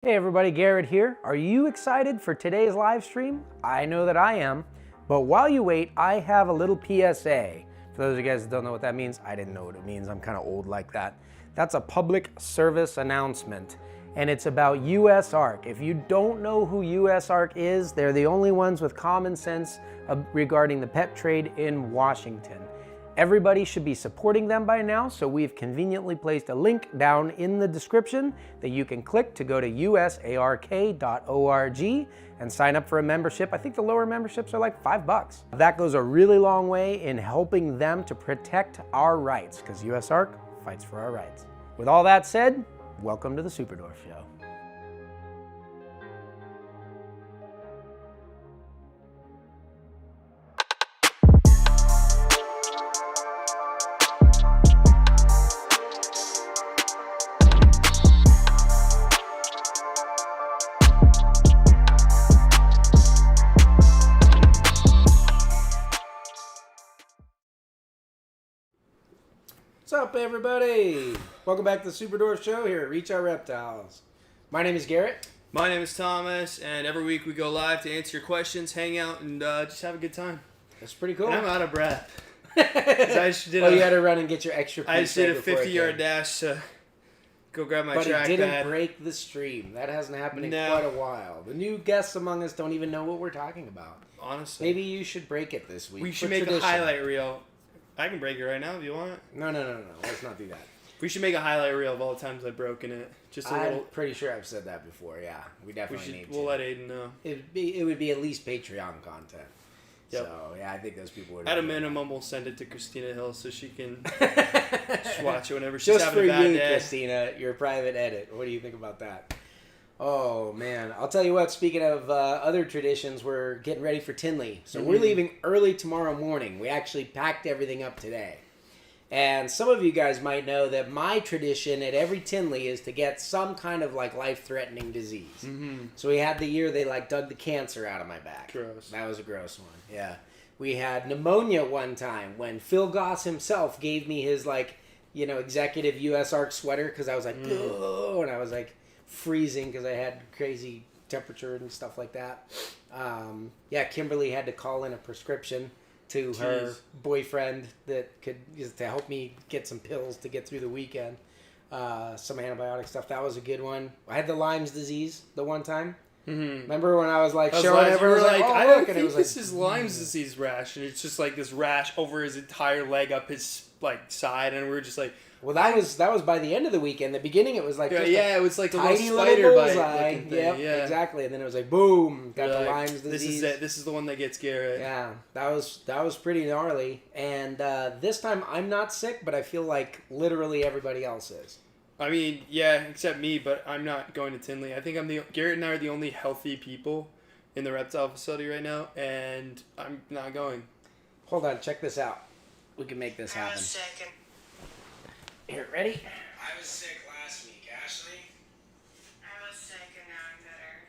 Hey everybody, Garrett here. Are you excited for today's live stream? I know that I am. But while you wait, I have a little PSA. For those of you guys that don't know what that means, I didn't know what it means. I'm kind of old like that. That's a public service announcement, and it's about USARK. If you don't know who USARK is, they're the only ones with common sense regarding the pet trade in Washington. Everybody should be supporting them by now, so we've conveniently placed a link down in the description that you can click to go to usark.org and sign up for a membership. I think the lower memberships are like $5. That goes a really long way in helping them to protect our rights, because USARK fights for our rights. With all that said, welcome to the Superdwarf Show. What's up, everybody? Welcome back to the Superdwarf Show here at Out Reptiles. My name is Garrett. My name is Thomas, and every week we go live to answer your questions, hang out, and just have a good time. That's pretty cool. And I'm out of breath. You had to run and get your extra. I just did a 50-yard dash to go grab my track pad. But it didn't break the stream. That hasn't happened in quite a while. The new guests among us don't even know what we're talking about. Honestly. Maybe you should break it this week. We should make a highlight reel. I can break it right now if you want. No. Let's not do that. We should make a highlight reel of all the times I've broken it. I'm pretty sure I've said that before. Yeah, we definitely need to. We'll let Aiden know. It would be at least Patreon content. Yep. So yeah, I think those people would. At a minimum, we'll send it to Christina Hill so she can just watch it whenever she's having a bad day. Just for you, Christina, your private edit. What do you think about that? Oh man, I'll tell you what. Speaking of other traditions, we're getting ready for Tinley, so we're leaving early tomorrow morning. We actually packed everything up today. And some of you guys might know that my tradition at every Tinley is to get some kind of like life-threatening disease. Mm-hmm. So we had the year they like dug the cancer out of my back. Gross. That was a gross one. Yeah. We had pneumonia one time when Phil Goss himself gave me his executive USARK sweater because I was like, oh, and I was like freezing because I had crazy temperature and stuff like that. Kimberly had to call in a prescription to her boyfriend to help me get some pills to get through the weekend. Some antibiotic stuff. That was a good one. I had the Lyme's disease the one time. Mm-hmm. Remember when I was like showing everyone I don't think this is Lyme's disease rash, and it's just like this rash over his entire leg up his side, and we were just like. Well, that was by the end of the weekend. The beginning, it was like it was like a tiny little spider bite. Yep, exactly. And then it was like boom, got the Lyme's disease. This is it. This is the one that gets Garrett. Yeah, that was pretty gnarly. And this time I'm not sick, but I feel like literally everybody else is. I mean, yeah, except me, but I'm not going to Tinley. I think Garrett and I are the only healthy people in the reptile facility right now, and I'm not going. Hold on, check this out. We can make this happen. A second. Here, ready? I was sick last week, Ashley. I was sick and now I'm better.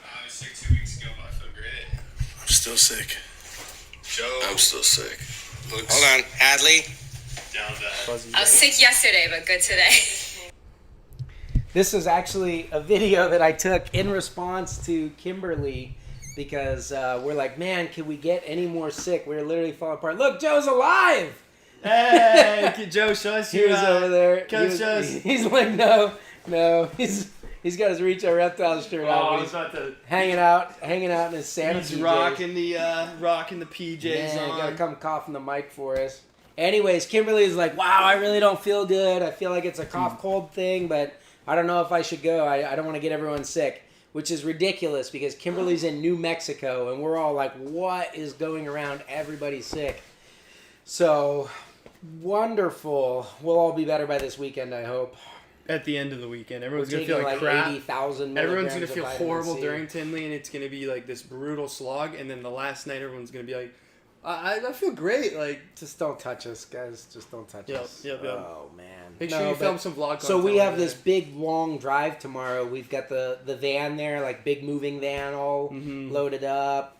I was sick 2 weeks ago, but I feel great. I'm still sick. Joe. I'm still sick. Looks Hold on, Hadley. down bad. I was sick yesterday, but good today. This is actually a video that I took in response to Kimberly because we're like, man, can we get any more sick? We're literally falling apart. Look, Joe's alive! Hey, Joe, show us He was over there. He's like, no. He's got his Reach Out Reptiles shirt on. He's about to hanging out in his Santa He's PJs. rocking the PJs on. Gotta come cough in the mic for us. Anyways, Kimberly's like, wow, I really don't feel good. I feel like it's a cough-cold thing, but I don't know if I should go. I don't want to get everyone sick, which is ridiculous because Kimberly's in New Mexico, and we're all like, what is going around? Everybody's sick. So, wonderful. We'll all be better by this weekend, I hope. At the end of the weekend, everyone's going to feel like crap. 80,000 everyone's going to feel horrible during Tinley, and it's going to be like this brutal slog. And then the last night, everyone's going to be like, I feel great. Like, just don't touch us, guys. Just don't touch us. Yep. Oh, man. Make sure you film some vlog content. So we have this big, long drive tomorrow. We've got the van there, like big moving van all loaded up.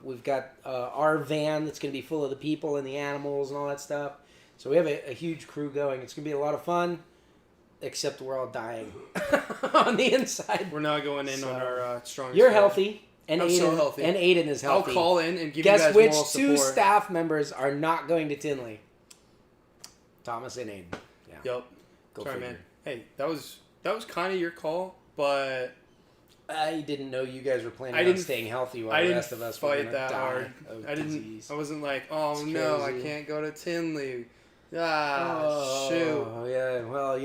We've got our van that's going to be full of the people and the animals and all that stuff. So we have a huge crew going. It's going to be a lot of fun. except we're all dying on the inside. We're not going in on our strongest. You're side. healthy. And I'm Aiden, so healthy. And Aiden is healthy. I'll call in and give Guess you guys which moral two support. staff members are not going to Tinley? Thomas and Aiden. Yeah. Yep. Go Sorry, figure. man. Hey, that was kind of your call, but I didn't know you guys were planning I on didn't- staying healthy while I the didn't rest of us were fight gonna that die hard. of I didn't. disease. I wasn't like, oh It's no, I crazy. can't go to Tinley. Shoot. Oh, yeah. Well,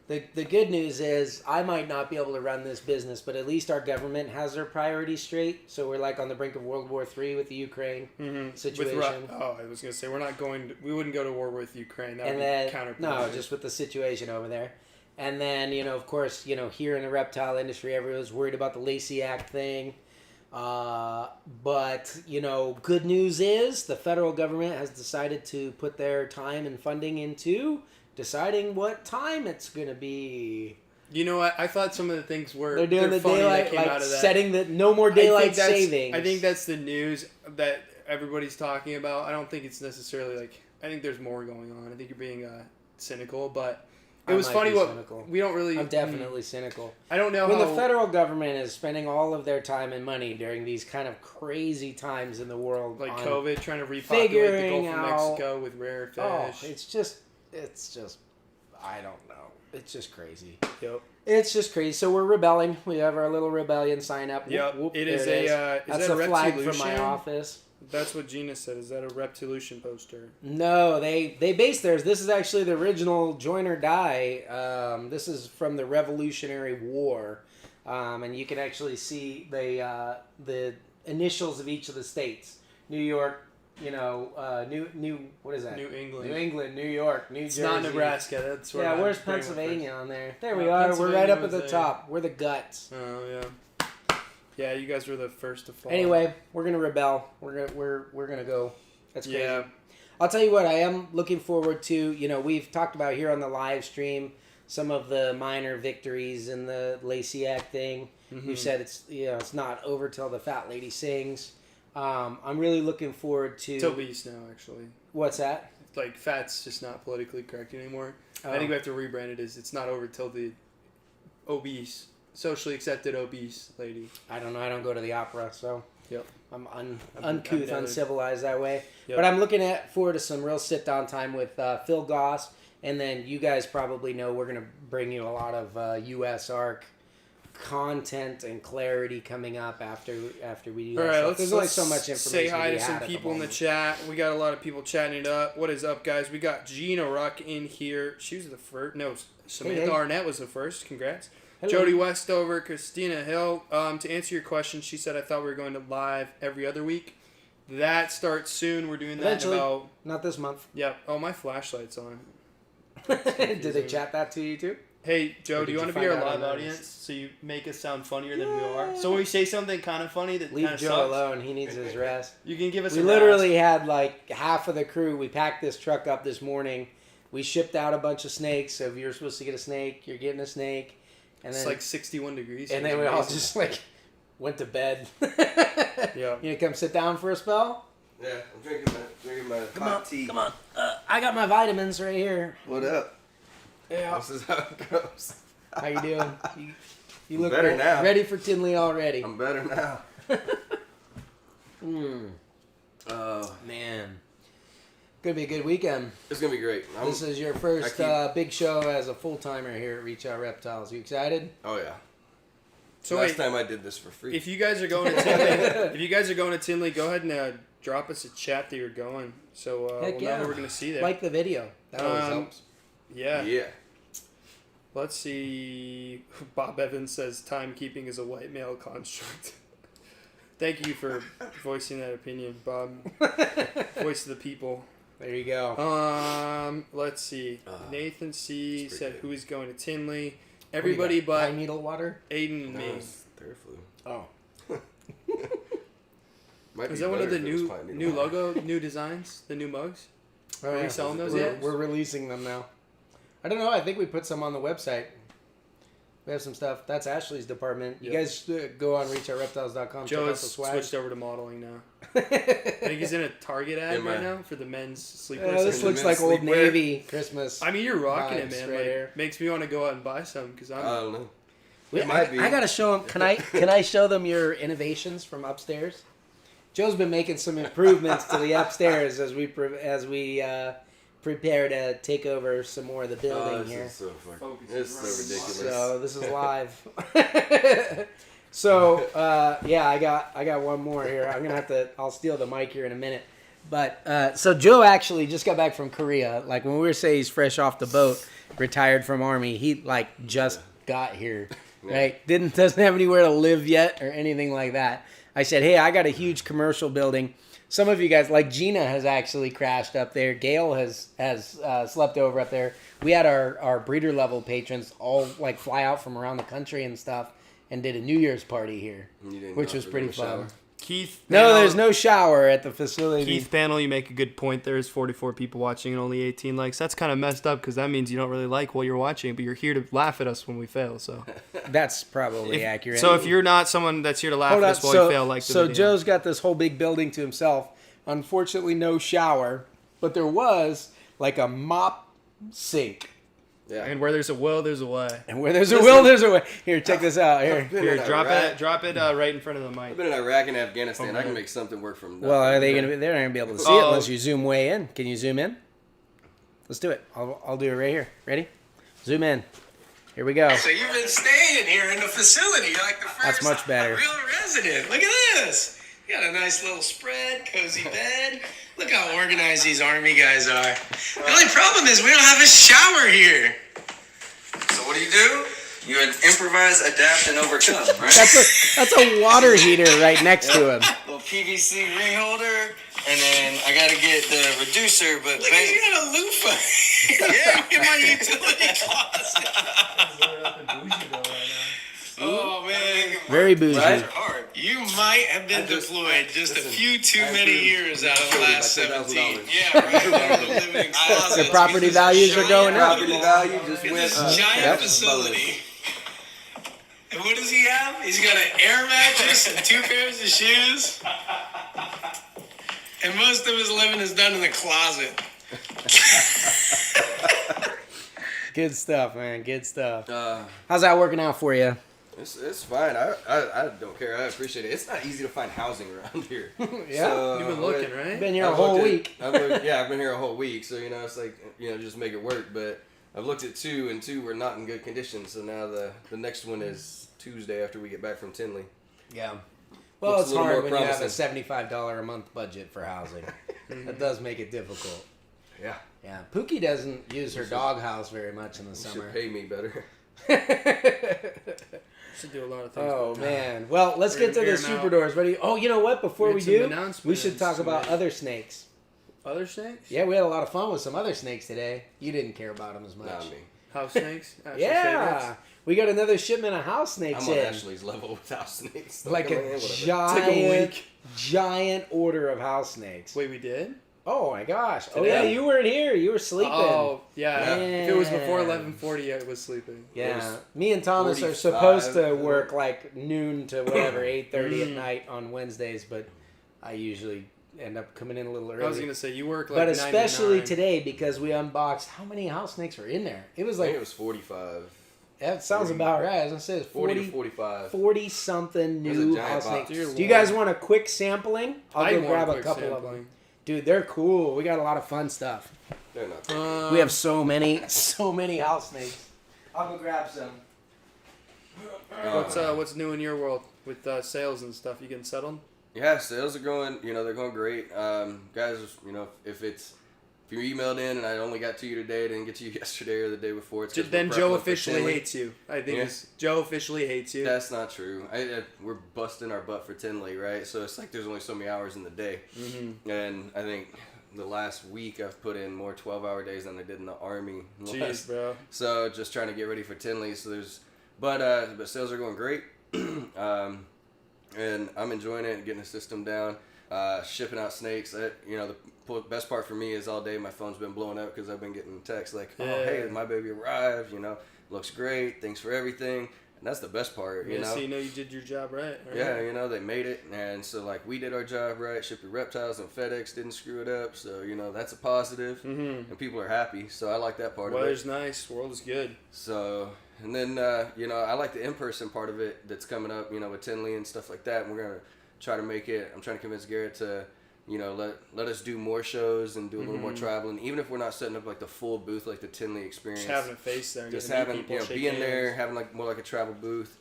the good news is I might not be able to run this business, but at least our government has their priorities straight. So we're like on the brink of World War III with the Ukraine situation. I was gonna say we wouldn't go to war with Ukraine. That And would then be counterproductive. no, just with the situation over there. And then, of course, here in the reptile industry, everyone's worried about the Lacey Act thing. But, good news is the federal government has decided to put their time and funding into deciding what time it's going to be. You know what? I thought some of the things were They're doing the funny daylight, that came out of that. setting the no more daylight savings. I think that's the news that everybody's talking about. I don't think it's necessarily I think there's more going on. I think you're being cynical, but it was funny cynical. We don't really. I'm definitely cynical. I don't know When how the federal government is spending all of their time and money during these kind of crazy times in the world, like on COVID, trying to repopulate the figuring Gulf of out- Mexico with rare fish. Oh, it's just, I don't know. It's just crazy. Yep. It's just crazy. So we're rebelling. We have our little rebellion sign up. Yep. Whoop, It there is it a. That's Is that a a flag from Reptilution? my office. That's what Gina said. Is that a Reptilution poster? No, they based theirs. This is actually the original Join or Die. This is from the Revolutionary War, and you can actually see the initials of each of the states. New York, New what is that? New England. New England, New York, New Jersey. It's not Nebraska. That's where. Yeah, I'm where's pretty much Pennsylvania on there? There Yeah, we are. We're right up Pennsylvania at the was top. We're the guts. Oh yeah. Yeah, you guys were the first to fall. Anyway, we're gonna rebel. We're gonna go. That's crazy. Yeah. I'll tell you what. I am looking forward to. We've talked about here on the live stream some of the minor victories in the Lacey Act thing. Mm-hmm. We've said it's not over till the fat lady sings. I'm really looking forward to. It's obese now, actually. What's that? Like, fat's just not politically correct anymore. Oh. I think we have to rebrand it as it's not over till the obese, socially accepted obese lady. I don't know. I don't go to the opera, so. Yep. I'm I'm uncouth, down. uncivilized that way. Yep. But I'm looking forward to some real sit-down time with Phil Goss. And then you guys probably know we're going to bring you a lot of US ARC content and clarity coming up after we do that. All right, stuff. let's, There's only let's so much information say hi to to be some had at the people in the moment. chat. We got a lot of people chatting it up. What is up, guys? We got Gina Ruck in here. She was the first. No, Samantha Hey. Arnett was the first. Congrats. Hello. Jody Westover, Christina Hill. To answer your question, she said, I thought we were going to live every other week. That starts soon. We're doing that Eventually. in about... Not this month. Yep. Oh, my flashlight's on. Did they chat that to you too? Hey, Joe, Or do did you want you to be find our out on live notice? audience so you make us sound funnier than we are? So when we say something kind of funny that Leave kind of Joe sucks, alone. He needs his rest. you can give us We a literally had like half of the crew. We packed this truck up this morning. We shipped out a bunch of snakes. So if you're supposed to get a snake, you're getting a snake. And It's then, like 61 degrees. and here. then we It's all amazing. just like went to bed. Yeah. You come sit down for a spell? Yeah, I'm drinking my hot tea. Come on. I got my vitamins right here. What up? Yeah. This is how it goes. How you doing? You look better now. ready for Tinley already. I'm better now. Oh, man. Gonna be a good weekend. It's gonna be great. This is your first I keep- big show as a full-timer here at Reach Out Reptiles. You excited? Oh yeah. So Last wait, time I did this for free. if you guys are going to Tinley, go ahead and drop us a chat that you're going. So Heck we'll yeah. know who we're gonna see there. Like the video. That always Um, helps. yeah. Yeah. Let's see. Bob Evans says timekeeping is a white male construct. Thank you for voicing that opinion, Bob. Voice of the people. There you go. Let's see. Nathan C it's said pretty who is going to Tinley. What Everybody do you got? but Pine needle water. Aiden and No, me. it's third flu. Oh. Might Is be that one of better the if it was pine new needle. logo, new designs, the new mugs? Oh, Are we selling those we're, yet? we're releasing them now. I don't know. I think we put some on the website. We have some stuff. That's Ashley's department. You Yep. guys go on reachoutReptiles.com. Joe check out has the swag. switched over to modeling now. I think he's in a Target ad Am I? right now for the men's sleepwear. This section. looks like Old Sleepwear. Navy Christmas. I mean, you're rocking it, vibes man. right Like, here. makes me want to go out and buy some because I'm. I don't know. Wait, It might be. I gotta show them. Can I show them your innovations from upstairs? Joe's been making some improvements to the upstairs as we prepare to take over some more of the building This here. is so fucking. Focus It's is so right. ridiculous. So this is live. So yeah, I got one more here. I'm gonna have to. I'll steal the mic here in a minute. But so Joe actually just got back from Korea. Like when we were saying he's fresh off the boat, retired from Army. He like just got here, right? Doesn't have anywhere to live yet or anything like that. I said, hey, I got a huge commercial building. Some of you guys, like Gina, has actually crashed up there. Gail has slept over up there. We had our breeder level patrons all like fly out from around the country and stuff, and did a New Year's party here, You didn't which go was through pretty the fun. shower? Keith. No, Panel- there's no shower at the facility. Keith Panel, you make a good point. There's 44 people watching and only 18 likes. That's kind of messed up because that means you don't really like what you're watching, but you're here to laugh at us when we fail. So, That's probably accurate. so if you're not someone that's here to laugh Hold at on, us while we fail, like the so video. Joe's got this whole big building to himself. Unfortunately, no shower, but there was like a mop sink. Yeah. And where there's a will, there's a way. And where there's a will, there's a way. Here, check this out. Here. I've been Here, in drop Iraq. it right in front of the I've mic. been in Iraq and Afghanistan. I Okay. can make something work from. Well, are they nothing. gonna be? They're not gonna be able to see it Oh. unless you zoom way in. Can you zoom in? Let's do it. I'll do it right here. Ready? Zoom in. Here we go. So you've been staying here in the facility like the first That's much better. real resident. Look at this. You got a nice little spread, cozy bed. Look how organized these Army guys are. The only problem is we don't have a shower here. So what do? You improvise, adapt, and overcome, right? That's a water heater right next to him. Little PVC ring holder, and then I gotta get the reducer, but look, you got a loofah. Yeah, in my utility closet. Oh man, Very bougie. Right? You might have been deployed just a few too many years out of the last 17. Yeah, right. Living closet. The property values are going up. Property value just At went this up. giant Yep. facility. And what does he have? He's got an air mattress and 2 pairs of shoes. And most of his living is done in the closet. Good stuff, man. Good stuff. How's that working out for you? It's fine. I don't care. I appreciate it. It's not easy to find housing around here. Yeah. So, You've been looking, right? Been here a I've whole looked at- week. I've been here a whole week. So it's like just make it work. But I've looked at 2, and 2 were not in good condition. So now the next one is Tuesday after we get back from Tinley. Yeah. Well, Looks it's a little hard more when you have promising. a $75 a month budget for housing. That does make it difficult. Yeah. Yeah. Pookie doesn't use her doghouse very much in the You summer. should pay me better. Should do a lot of things. Oh man. Well, let's get to the Air 'em super out. doors. Ready? Oh, you know what? Before We we had some do, announcements we should talk about today. other snakes. Other snakes? Yeah, we had a lot of fun with some other snakes today. You didn't care about them as much. Not me. House snakes? Ashley's Yeah. favorites? We got another shipment of house snakes I'm on in. Ashley's level with house snakes. Like Come a on, whatever. Took a week. giant order of house snakes. Wait, we did? Oh my gosh. Oh Today? yeah, you weren't here. You were sleeping. Oh, yeah. Yeah. If it was before 11:40, I was sleeping. Yeah, was me and Thomas are 45, supposed to work like noon to whatever 8:30 Mm. at night on Wednesdays, but I usually end up coming in a little early. I was gonna say you work like. but especially 9 to 9. today because we unboxed how many house snakes were in there? It was I like think it was 45. that sounds 40. about right. I was gonna say it's 40 40, to 45. 40 something There's a new giant house box. snakes. Dear Do you Lord. guys want a quick sampling? I'll I go want grab a quick couple of sampling. them. Dude, they're cool. We got a lot of fun stuff. They're not. We have so many house snakes. I'll go grab some. What's new in your world with sales and stuff? You getting settled? Yeah, sales are going. They're going great. Guys, if you emailed in and I only got to you today, didn't get to you yesterday or the day before, it's 'cause Then we're Joe prepping for officially Tinley. hates you. I think Yeah. Joe officially hates you. That's not true. We're busting our butt for Tinley, right? So it's like there's only so many hours in the day, and I think the last week I've put in more 12-hour days than I did in the Army. Jeez, bro. So just trying to get ready for Tinley. So but sales are going great, and I'm enjoying it, getting the system down. shipping out snakes. The best part for me is all day my phone's been blowing up because I've been getting texts like, "Oh, hey, my baby arrived. Looks great. Thanks for everything." And that's the best part, So you did your job right. Yeah, they made it. And so, like, we did our job right. Shipped your reptiles and FedEx didn't screw it up. So, that's a positive. Mm-hmm. And people are happy. So I like that part of it. Weather's nice. World is good. So, and then, I like the in-person part of it that's coming up, with Tinley and stuff like that. And we're going to try to make it. I'm trying to convince Garrett to, let us do more shows and do a little more traveling. Even if we're not setting up like the full booth, like the Tinley experience. Just having a face there. Just having, being there, having like more like a travel booth.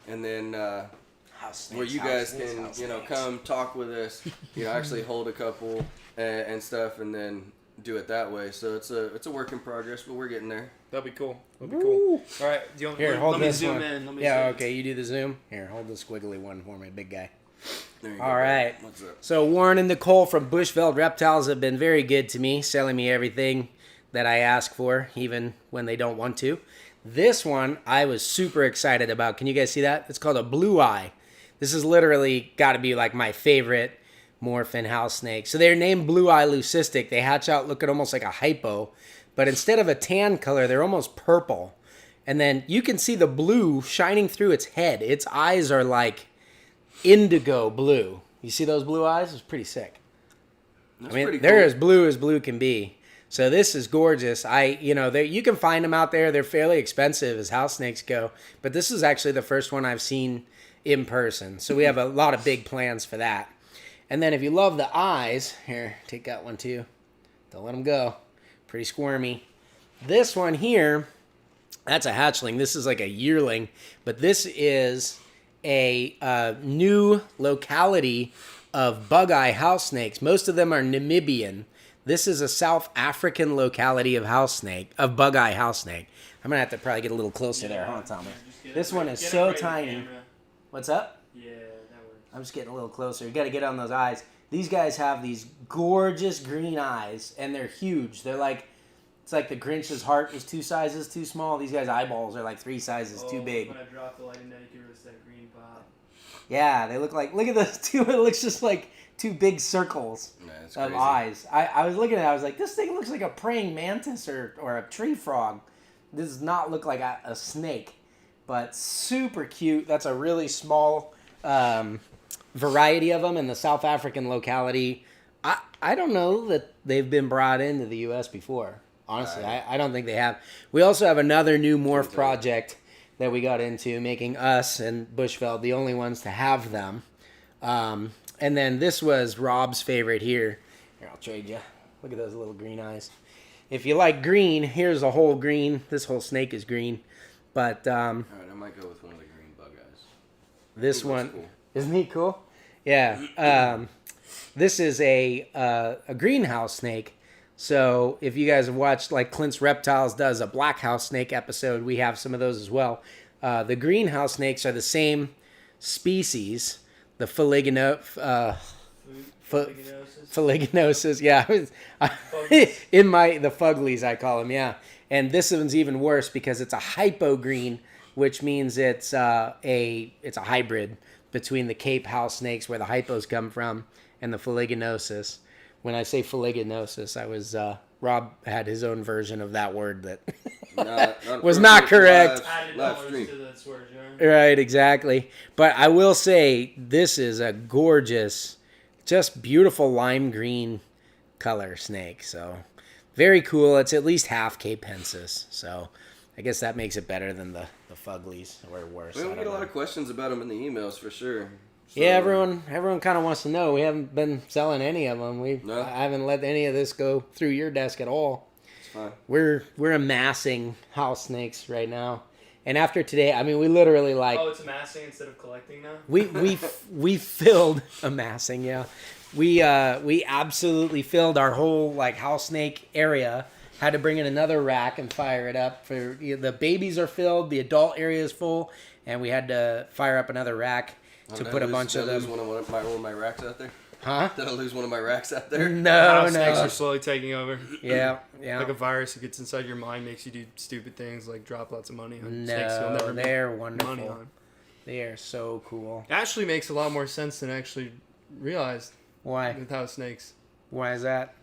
And then where you guys can, come talk with us, actually hold a couple and stuff, and then do it that way. So it's a work in progress, but we're getting there. That'd be cool. All right, do you want hold let me this zoom one. in? Let me Yeah, zoom okay, you do the zoom. Here, hold the squiggly one for me, big guy. There you All go, right. What's up? So Warren and Nicole from Bushveld Reptiles have been very good to me, selling me everything that I ask for, even when they don't want to. This one I was super excited about. Can you guys see that? It's called a blue eye. This is literally got to be like my favorite morphin house snake. So they're named blue eye leucistic. They hatch out looking almost like a hypo, but instead of a tan color, they're almost purple. And then you can see the blue shining through its head. Its eyes are like indigo blue. You see those blue eyes? It's pretty sick. They're as blue can be. So this is gorgeous. You can find them out there. They're fairly expensive as house snakes go, but this is actually the first one I've seen in person. So we have a lot of big plans for that. And then if you love the eyes, here, take that one too. Don't let them go. Pretty squirmy. This one here, that's a hatchling. This is like a yearling, but this is a new locality of bug-eye house snakes. Most of them are Namibian. This is a South African locality of bug-eye house snake. I'm gonna have to probably get a little closer there, huh, Tommy? This one is so tiny. What's up? Yeah, that works. I'm just getting a little closer. You got to get on those eyes. These guys have these gorgeous green eyes, and they're huge. They're like, it's like the Grinch's heart was 2 sizes too small. These guys' eyeballs are like 3 sizes too big. When I drop the light in there, you can really see that green pop. Yeah, they look at those two. It looks just like 2 big circles of eyes. I was looking at it. I was like, this thing looks like a praying mantis or a tree frog. This does not look like a snake, but super cute. That's a really small variety of them in the South African locality. I don't know that they've been brought into the U.S. before. Honestly, I don't think they have. We also have another new morph project that we got into, making us and Bushveld the only ones to have them. And then this was Rob's favorite here. Here, I'll trade you. Look at those little green eyes. If you like green, here's a whole green. This whole snake is green. But all right, I might go with one of the green bug eyes. This one, cool. Isn't he cool? Yeah. This is a greenhouse snake. So if you guys have watched, like Clint's Reptiles does a black house snake episode, we have some of those as well. The greenhouse snakes are the same species, the Fuliginosis. Yeah, in the Fuglies I call them. Yeah, and this one's even worse because it's a hypogreen, which means it's a hybrid between the Cape house snakes, where the hypos come from, and the Fuliginosis. When I say fuliginosis, I was Rob had his own version of that word that was not correct. Live stream. Right, exactly. But I will say this is a gorgeous, just beautiful lime green color snake. So very cool. It's at least half Capensis. So I guess that makes it better than the Fuglies, or worse. We get a lot of questions about them in the emails for sure. So, yeah, everyone kind of wants to know. We haven't been selling any of them. I haven't let any of this go through your desk at all. It's fine. We're amassing house snakes right now, and after today, I mean, we literally like. Oh, it's amassing instead of collecting now. We filled amassing. Yeah, we absolutely filled our whole like house snake area. Had to bring in another rack and fire it up. For the babies are filled, the adult area is full, and we had to fire up another rack. To put a bunch of them. Did I lose one of my racks out there? Huh? Did I lose one of my racks out there? No. Snakes are slowly taking over. Yeah. Like a virus that gets inside your mind, makes you do stupid things like drop lots of money on No, snakes you'll never they're make wonderful. money on. They are so cool. Actually makes a lot more sense than I actually realized. Why? with house snakes. Why is that?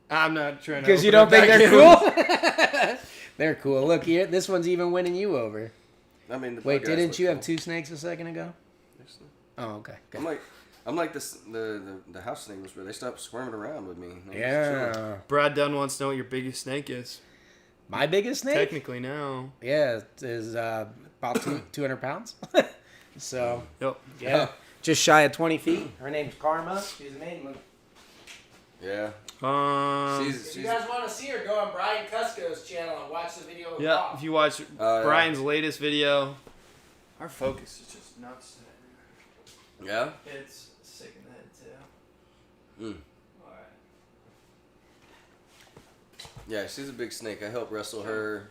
I'm not trying to. Because you don't think they're cool? They're cool. Look here, this one's even winning you over. I mean, the Wait, bug guys didn't look you cool. have 2 snakes a second ago? Oh, okay. Good. I'm like this. The house snake was where they stopped squirming around with me. They was chilling. Yeah. Brad Dunn wants to know what your biggest snake is. My biggest snake? Technically now. Yeah, it is about 200 pounds. So, Yep. yeah. Just shy of 20 feet. Her name's Karma. She's a maiden. Yeah. If you guys want to see her, go on Brian Cusco's channel and watch the video of Yeah, Rob. if you watch Brian's latest video, our focus is just nuts today. Yeah. It's sick in the head too. Mm. Alright. Yeah, she's a big snake. I helped wrestle her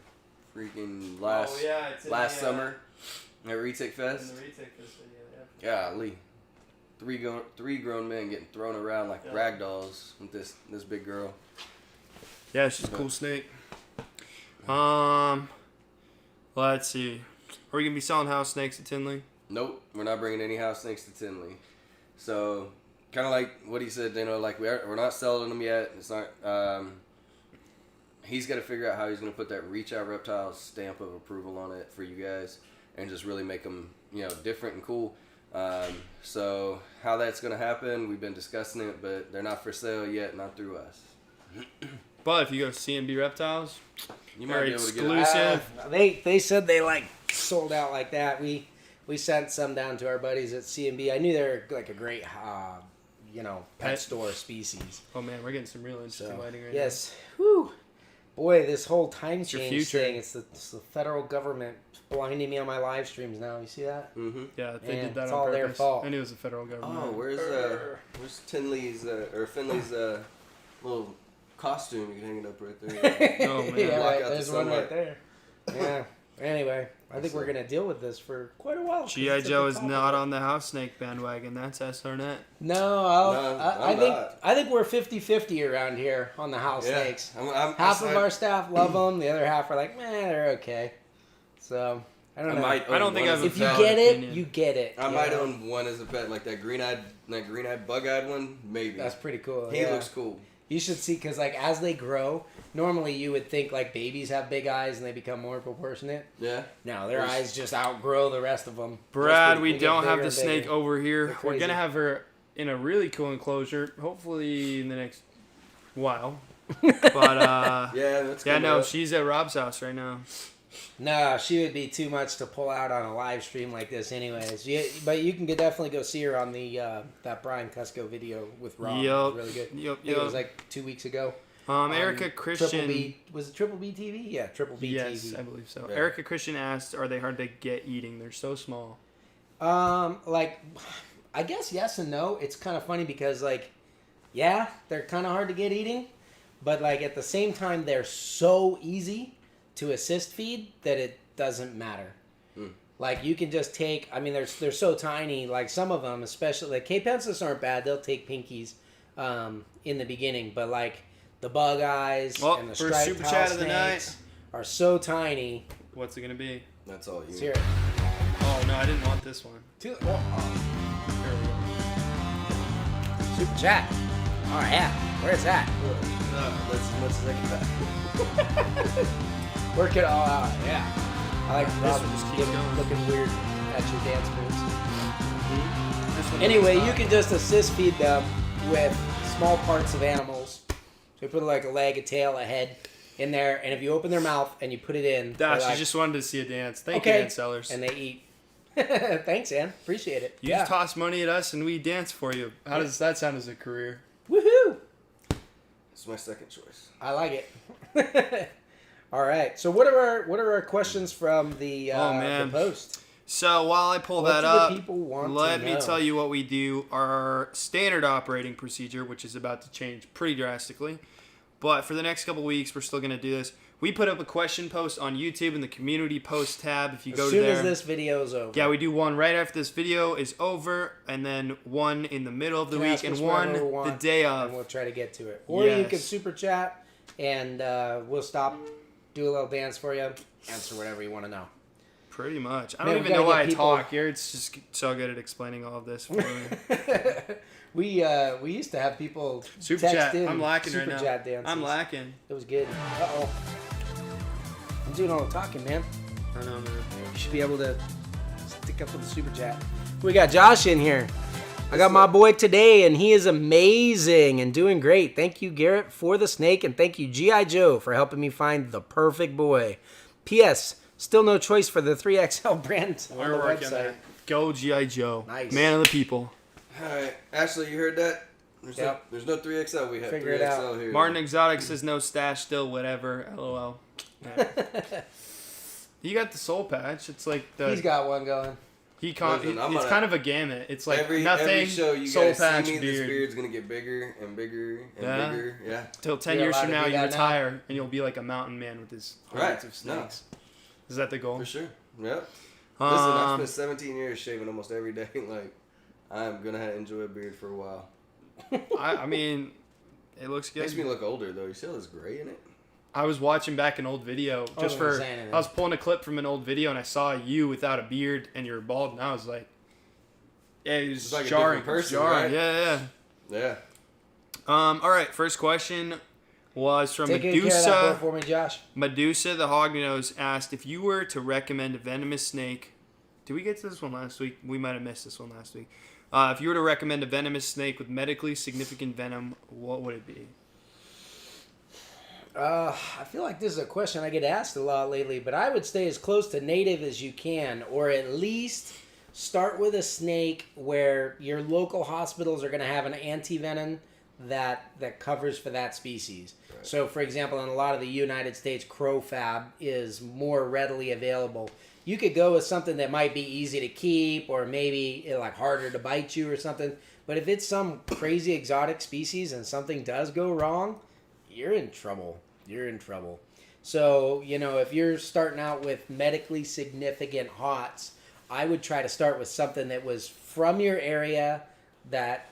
freaking last summer at Retake Fest. In the retake this video, yeah. Golly. Three grown men getting thrown around like rag dolls with this big girl. Yeah, she's a cool snake. Let's see. Are we gonna be selling house snakes at Tinley? Nope, we're not bringing any house snakes to Tinley. So, kind of like what he said, like we're not selling them yet. It's not. He's got to figure out how he's gonna put that Reach Out Reptiles stamp of approval on it for you guys, and just really make them, different and cool. So how that's gonna happen, we've been discussing it, but they're not for sale yet, not through us. But if you go to C&B Reptiles, You they're might be able to get exclusive. They said they sold out like that. We sent some down to our buddies at C&B. I knew they were like a great pet store species. Oh man, we're getting some real interesting lighting right yes. Whew. Boy, this whole time your change future. thing, it's the federal government blinding me on my live streams now. You see that? Mm-hmm. now. Yeah, they Man, did that it's on all purpose. their fault. I knew it was the federal government. Oh, where's Tinley's or Finley's little costume? You can hang it up right there. Oh man. Yeah, Block right, out the there's one right sunlight. there. Yeah. Anyway, I think we're gonna deal with this for quite a while. 'cause G.I. it's at Joe the is top of not it. on the house snake bandwagon. That's SRNet. No, I'm not. I think we're 50-50 around here on the house Yeah. snakes. Half Half of our staff love them. The other half are like, man, they're okay. So I don't know. I don't think I have a If you valid get it, opinion. you get it. I you might know? own one as a pet, like that green-eyed, bug-eyed one. Maybe That's pretty cool. he yeah. looks cool. You should see, because as they grow, normally you would think babies have big eyes and they become more proportionate. Yeah. No, their eyes just outgrow the rest of them. Brad, we They get don't have bigger the and bigger. snake over here. They're We're crazy. gonna have her in a really cool enclosure, hopefully in the next while. But That's yeah, coming no, up. she's at Rob's house right now. No, she would be too much to pull out on a live stream like this anyways. But you can definitely go see her on the that Brian Cusco video with Rob. It was really good. I think it was 2 weeks ago. Erica Christian. Triple B, was it Triple B TV? Yeah, Triple B Yes, TV. I believe so. Yeah. Erica Christian asked, "Are they hard to get eating? They're so small." I guess yes and no. It's kind of funny because yeah, they're kind of hard to get eating, but at the same time they're so easy to assist feed that it doesn't matter. You can just take. I mean, they're so tiny. Some of them, especially Capensis, aren't bad. They'll take pinkies in the beginning, but the bug eyes Well, and the first striped super house chat of the snakes are so tiny. What's it gonna be? That's all you. Let's hear need. it. Oh no, I didn't want this one. Here we Here go. Super chat. Oh yeah, where's that? Let's Work it all out. Yeah. I like Rob one just just keeps going. looking weird at your dance moves. go. This one Anyway, doesn't you stop. can just assist feed them with small parts of animals. So you put a leg, a tail, a head in there, and if you open their mouth and you put it in, Dash, they're you just wanted to see a dance. Thank you, okay, dance sellers. and they eat. Thanks, Ann. Appreciate it. You just toss money at us and we dance for you. How does that sound as a career? Woohoo! It's my second choice. I like it. All right. So what are our questions from the man. the post? So while I pull What that do the up, people want to let me know? tell you what we do. Our standard operating procedure, which is about to change pretty drastically. But for the next couple weeks, we're still going to do this. We put up a question post on YouTube in the community post tab. If you go As to soon there. as this video is over. Yeah, we do one right after this video is over, and then one in the middle of the You can week, ask and us one whatever we the want, day and of. we'll try to get to it. Or you Yes. can super chat, and we'll stop, do a little dance for you, answer whatever you want to know. Pretty much. I Man, don't we even know gotta why I get people- talk. Garrett's just so good at explaining all of this for me. We used to have people Super text chat. in I'm lacking super right now. chat dances. I'm lacking. It was good. Uh-oh. I'm doing all the talking, man. I know, man. You should be able to stick up with the super chat. We got Josh in here. I got my boy today, and he is amazing and doing great. Thank you, Garrett, for the snake, and thank you, G.I. Joe, for helping me find the perfect boy. P.S. Still no choice for the 3XL brand on We're the working website. there. Go G.I. Joe. Nice. Man of the people. All right, Ashley, you heard that? Yep. There's no 3XL. We have Figure it 3XL out. here. Martin Exotic says no stash, still whatever. LOL. Yeah. You got the soul patch. It's like the He's got one going. Listen, I'm it's gonna- kind of a gamut. It's like every nothing. show you soul guys patch see me, this beard. beard's gonna get bigger and bigger and Yeah. bigger. Yeah. Till 10 You're years allowed from to now, do you that retire and you'll be like a mountain man with his hundreds Right. of snakes. Is that the goal? For sure. Yep. Listen, I've Um, spent 17 years shaving almost every day. Like, I'm gonna enjoy a beard for a while. I mean, it looks good. Makes me look older though. You see all this gray in it? I was watching back an old video just for. Tanzanian. I was pulling a clip from an old video and I saw you without a beard and you're bald and I was like, yeah, it was It's like a jarring. different person, jarring. right? Yeah. Yeah. All right. First question was from Take good care of that boy Medusa. for me, Josh. Medusa the Hognose asked if you were to recommend a venomous snake. Did we get to this one last week? We might have missed this one last week. If you were to recommend a venomous snake with medically significant venom, what would it be? I feel like this is a question I get asked a lot lately, but I would stay as close to native as you can, or at least start with a snake where your local hospitals are going to have an anti-venom that covers for that species. Right. So, for example, in a lot of the United States, crowfab is more readily available. You could go with something that might be easy to keep, or maybe like harder to bite you or something. But if it's some crazy exotic species and something does go wrong, you're in trouble. You're in trouble. So, if you're starting out with medically significant hots, I would try to start with something that was from your area that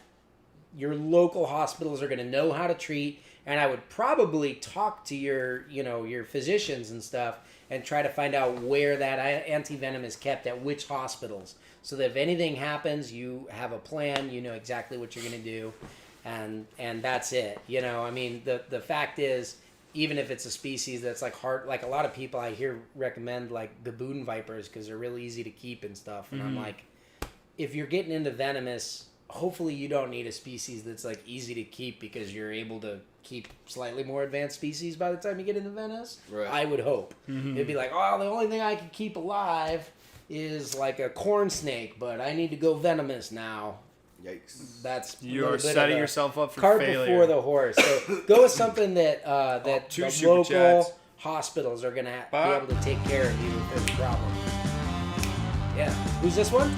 your local hospitals are going to know how to treat. And I would probably talk to your physicians and stuff and try to find out where that anti-venom is kept at which hospitals. So that if anything happens, you have a plan, you know exactly what you're going to do. And that's it. The fact is, even if it's a species that's like hard, like a lot of people I hear recommend like baboon vipers because they're really easy to keep and stuff. And I'm like, if you're getting into venomous, hopefully you don't need a species that's like easy to keep because you're able to keep slightly more advanced species by the time you get into venomous. Right. I would hope. It'd be like, oh, the only thing I can keep alive is like a corn snake, but I need to go venomous now. Yikes. That's You're setting yourself up for cart failure. before the horse. So go with something that two the super local chats. hospitals are gonna be able to take care of you if there's a problem. Yeah. Who's this one?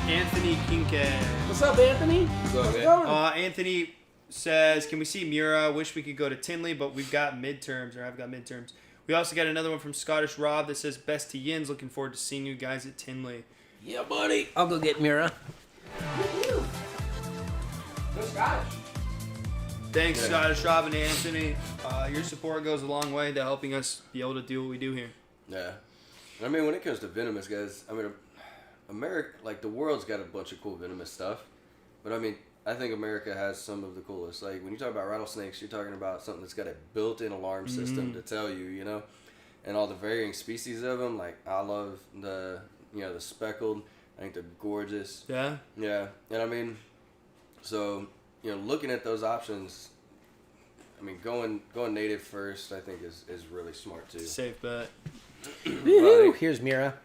Anthony Kincaid. What's up, Anthony? What's up, How's it man? going? Anthony says, can we see Mura? Wish we could go to Tinley, but we've got midterms, or I've got midterms. We also got another one from Scottish Rob that says, best to Yins. Looking forward to seeing you guys at Tinley. Yeah, buddy. I'll go get Mira. Go Scottish. Thanks, Scottish Rob and Anthony. Your support goes a long way to helping us be able to do what we do here. Yeah. I mean, when it comes to venomous, guys, I mean, America, like the world's got a bunch of cool venomous stuff. But I mean, I think America has some of the coolest. Like when you talk about rattlesnakes, you're talking about something that's got a built-in alarm system to tell you, and all the varying species of them. Like I love the speckled. I think they're gorgeous. Yeah? Yeah, and I mean, so looking at those options, I mean, going native first, I think is really smart too. Safe bet. Woo-hoo. Here's Mira.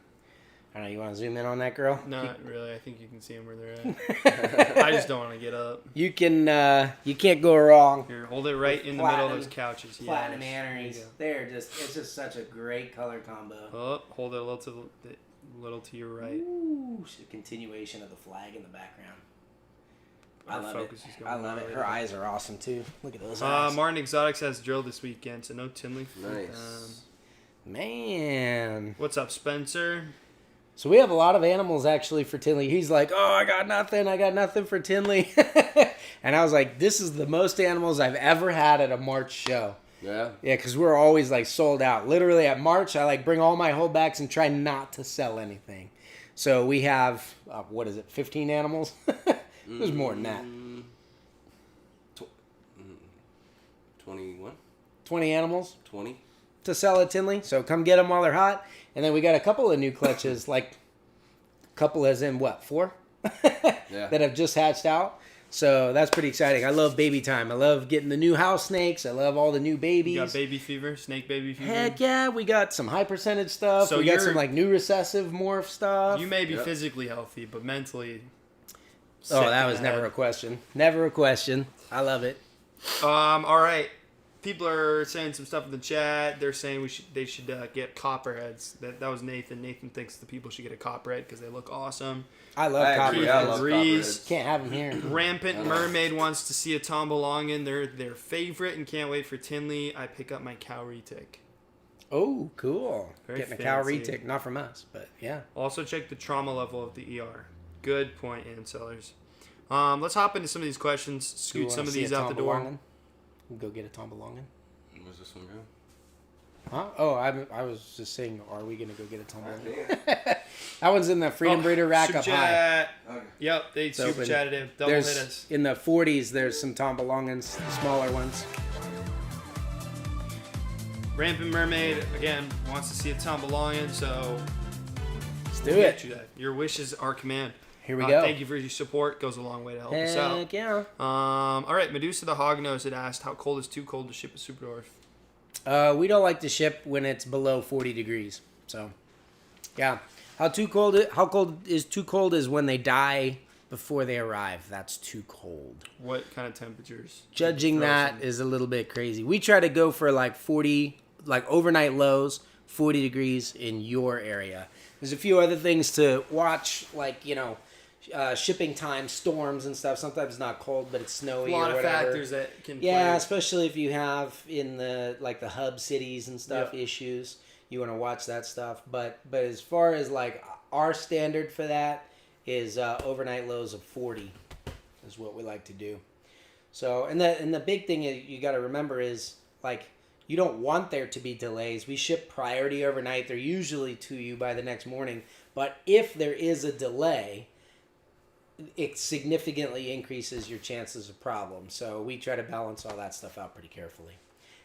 I don't know, you want to zoom in on that girl? Not really. I think you can see them where they're at. I just don't want to get up. You can't go wrong. Here, hold it right in the middle of those couches. Platinum Yes. anneries. It's just such a great color combo. Oh, hold it a little to your right. Ooh, it's a continuation of the flag in the background. I Our love focus it. is going I love right it. at Her it. eyes are awesome too. Look at those eyes. Martin Exotics has drill this weekend, so no Tinley. Nice. Man. What's up, Spencer? So we have a lot of animals actually for Tinley. He's like, oh, I got nothing for Tinley. And I was like, this is the most animals I've ever had at a March show. Yeah. Yeah, because we're always like sold out. Literally at March, I like bring all my holdbacks and try not to sell anything. So we have, 15 animals? There's more than that. 21? 20 animals 20? to sell at Tinley. So come get them while they're hot. And then we got a couple of new clutches, like a couple as in what, 4? Yeah. That have just hatched out. So that's pretty exciting. I love baby time. I love getting the new house snakes. I love all the new babies. You got baby fever, snake baby fever. Heck yeah, we got some high percentage stuff. So we got you're- some like new recessive morph stuff. You may be physically healthy, but mentally. Oh, that sick was in the never head. a question. Never a question. I love it. All right. People are saying some stuff in the chat. They're saying they should get copperheads. That was Nathan. Nathan thinks the people should get a copperhead because they look awesome. I love I agree. I copperheads. love Agrees. copperheads. Can't have them here. Rampant Mermaid wants to see a Tombolongin. They're their favorite and can't wait for Tinley. I pick up my cow retic. Oh, cool. Very Getting a cow fancy. retic. Not from us, but yeah. Also check the trauma level of the ER. Good point, Ann Sellers. Let's hop into some of these questions. You Scoot wanna some of see these a out the door. tombolongin? Go get a tombolongin. Where's this one go? Huh? Oh, I was just saying, are we going to go get a tombolongin? That one's in the Freedom Breeder rack super up high. chat. Okay. Yep, they It's super open. chatted him. Double hit us. In the 40s, there's some tombolongins, smaller ones. Rampant Mermaid, again, wants to see a Tombolongin, so Let's do we'll it. get you that. Your wish is our command. Here we go. Thank you for your support. Goes a long way to help us out. Heck yeah. All right, Medusa the Hognose had asked, how cold is too cold to ship a Superdwarf? We don't like to ship when it's below 40 degrees. So, yeah. How cold is too cold is when they die before they arrive. That's too cold. What kind of temperatures? Judging that is a little bit crazy. We try to go for like 40, like overnight lows, 40 degrees in your area. There's a few other things to watch, like, shipping time, storms and stuff. Sometimes it's not cold, but it's snowy A lot or of whatever. factors that can Yeah, play. especially if you have in the hub cities and stuff Yeah. issues, you want to watch that stuff. But as far as like our standard for that is overnight lows of 40 is what we like to do. So and the big thing you got to remember is like you don't want there to be delays. We ship priority overnight. They're usually to you by the next morning. But if there is a delay, it significantly increases your chances of problems. So we try to balance all that stuff out pretty carefully.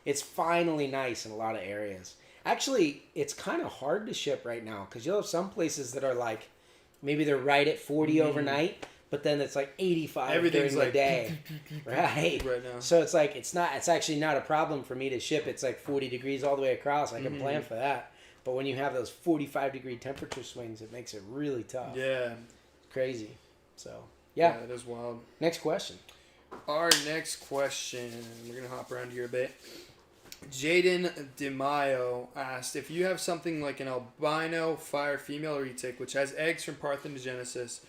It's finally nice in a lot of areas. Actually, it's kind of hard to ship right now because you'll have some places that are like, maybe they're right at 40 overnight, but then it's like 85 Everything's during the like day. Right. right now. So it's like, it's actually not a problem for me to ship. It's like 40 degrees all the way across. I can plan for that. But when you have those 45-degree temperature swings, it makes it really tough. Yeah. Crazy. So, yeah. That is wild. Next question. Our next question, we're going to hop around here a bit. Jaden DeMaio asked, if you have something like an albino fire female retic, which has eggs from parthenogenesis,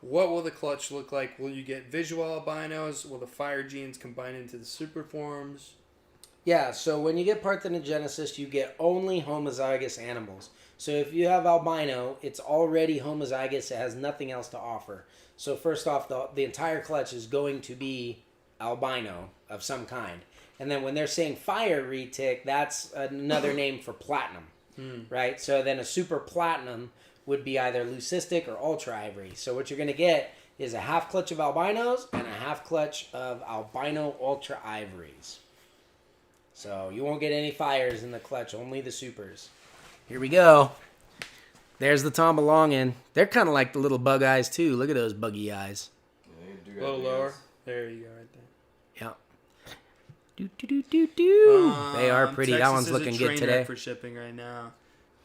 what will the clutch look like? Will you get visual albinos? Will the fire genes combine into the super forms? Yeah, so when you get parthenogenesis, you get only homozygous animals. So if you have albino, it's already homozygous. It has nothing else to offer. So first off, the entire clutch is going to be albino of some kind. And then when they're saying fire retic, that's another name for platinum, right? So then a super platinum would be either leucistic or ultra ivory. So what you're going to get is a half clutch of albinos and a half clutch of albino ultra ivories. So you won't get any fires in the clutch, only the supers. Here we go. There's the tombolongin. They're kind of like the little bug eyes too. Look at those buggy eyes. A little lower. There you go, right there. Yeah. Do. They are pretty. Texas That one's is looking a good train today. wreck for shipping right now.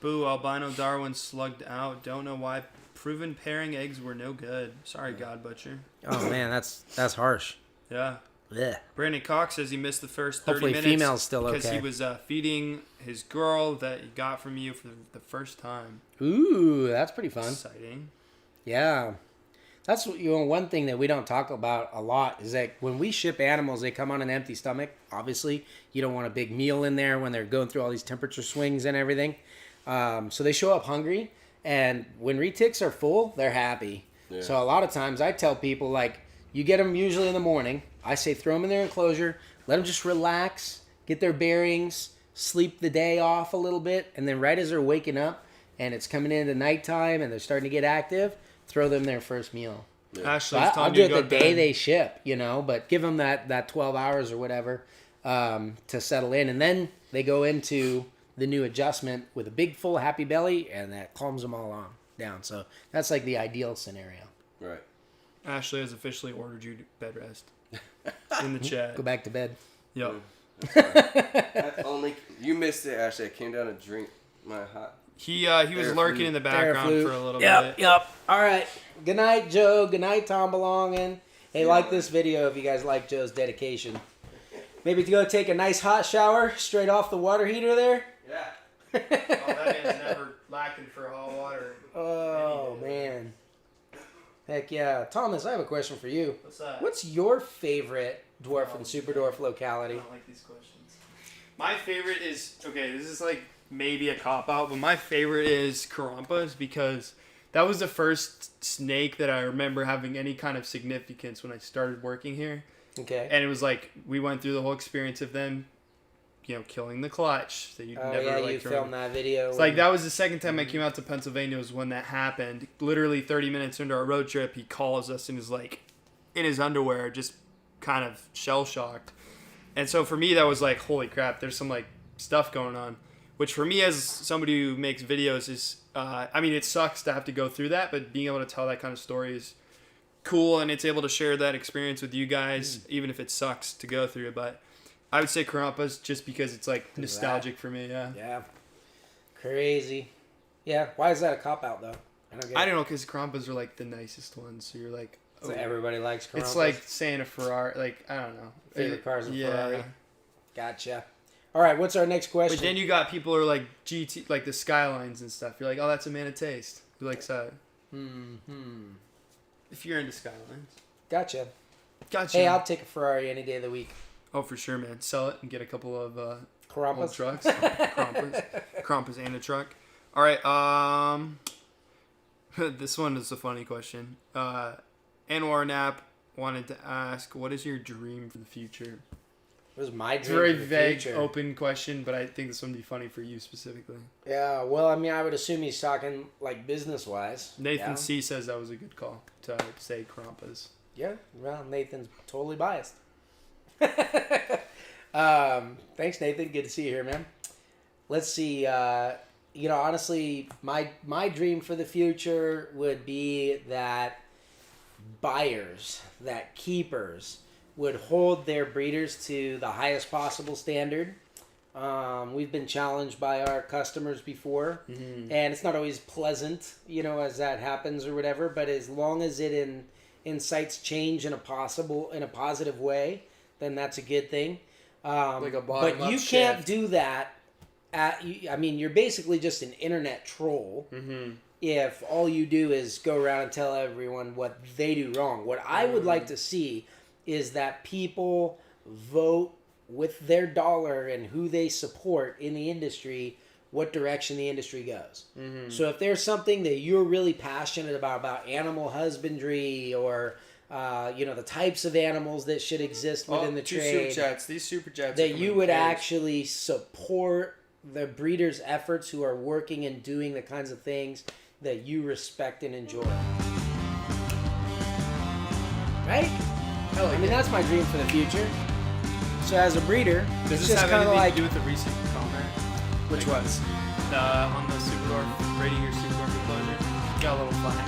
Boo, albino Darwin slugged out. Don't know why. Proven pairing eggs were no good. Sorry, God Butcher. Oh man, that's harsh. Yeah. Blech. Brandon Cox says he missed the first 30 Hopefully minutes. female's still because okay. he was feeding his girl that he got from you for the first time. Ooh, that's pretty fun. Exciting. Yeah. That's one thing that we don't talk about a lot is that when we ship animals, they come on an empty stomach. Obviously, you don't want a big meal in there when they're going through all these temperature swings and everything. So they show up hungry, and when retics are full, they're happy. Yeah. So a lot of times I tell people, like, you get them usually in the morning. I say throw them in their enclosure, let them just relax, get their bearings, sleep the day off a little bit, and then right as they're waking up and it's coming into nighttime and they're starting to get active, throw them their first meal. Ashley, So I'll do it the day they ship, you know, but give them that 12 hours or whatever to settle in. And then they go into the new adjustment with a big, full, happy belly, and that calms them all down. So that's like the ideal scenario. Right. Ashley has officially ordered you to bed rest in the chat. Go back to bed. Yep. You missed it, Ashley. I came down to drink my hot. He was lurking in the background Theraflu. for a little bit. Yep. All right. Good night, Joe. Good night, Tom Belongin. Hey, like this video if you guys like Joe's dedication. Maybe to go take a nice hot shower straight off the water heater there. Yeah. Oh, that man's never lacking for hot water. Oh, man. Heck yeah. Thomas, I have a question for you. What's that? What's your favorite Dwarf and Superdwarf I locality? don't like these questions. My favorite is, okay, this is like maybe a cop-out, but my favorite is Karampas because that was the first snake that I remember having any kind of significance when I started working here. Okay. And it was like, we went through the whole experience of them, you know, killing the clutch. That you never yeah, like you filmed that video. It's like, that was the second time I came out to Pennsylvania was when that happened. Literally 30 minutes into our road trip, he calls us and is like, in his underwear, just kind of shell-shocked. And so for me, that was like, holy crap, there's some like stuff going on. Which for me, as somebody who makes videos, is, I mean, it sucks to have to go through that, but being able to tell that kind of story is cool, and it's able to share that experience with you guys, even if it sucks to go through it. But I would say Karampas just because it's like nostalgic for me, yeah. Yeah. Crazy. Yeah, why is that a cop-out, though? I don't know, because Karampas are like the nicest ones, so you're like... So everybody likes Karampas? It's like saying a Ferrari, like, I don't know. Favorite cars in yeah. Ferrari. Gotcha. All right, what's our next question? But then you got people who are like GT, like the Skylines and stuff. You're like, oh, that's a man of taste. Who likes that? If you're into Skylines. Gotcha. Gotcha. Hey, I'll take a Ferrari any day of the week. Oh, for sure, man. Sell it and get a couple of old Karampas? trucks. Karampas and a truck. All right. This one is a funny question. Anwar Knapp wanted to ask, what is your dream for the future? What is my dream? It's a very for the vague, future? open question, but I think this one would be funny for you specifically. Yeah, well, I mean, I would assume he's talking like business-wise. Nathan yeah. C says that was a good call to say Karampas. Yeah, well, Nathan's totally biased. Thanks, Nathan. Good to see you here, man. Let's see. Honestly, my dream for the future would be that buyers, that keepers, would hold their breeders to the highest possible standard. We've been challenged by our customers before, and it's not always pleasant, as that happens or whatever. But as long as it incites change in a positive way, then that's a good thing. Like a but you shift. can't do that. You're basically just an internet troll. If all you do is go around and tell everyone what they do wrong. What I would like to see is that people vote with their dollar and who they support in the industry, what direction the industry goes. So if there's something that you're really passionate about animal husbandry or the types of animals that should exist within the trade, These super chats that you would actually support the breeders' efforts who are working and doing the kinds of things that you respect and enjoy. Right? I mean, that's my dream for the future. So as a breeder, Does it's this just have kind of anything like... to do with the recent comment? Which ones? On the Superdwarf, rating your Superdwarf Enclosure. Got a little flat.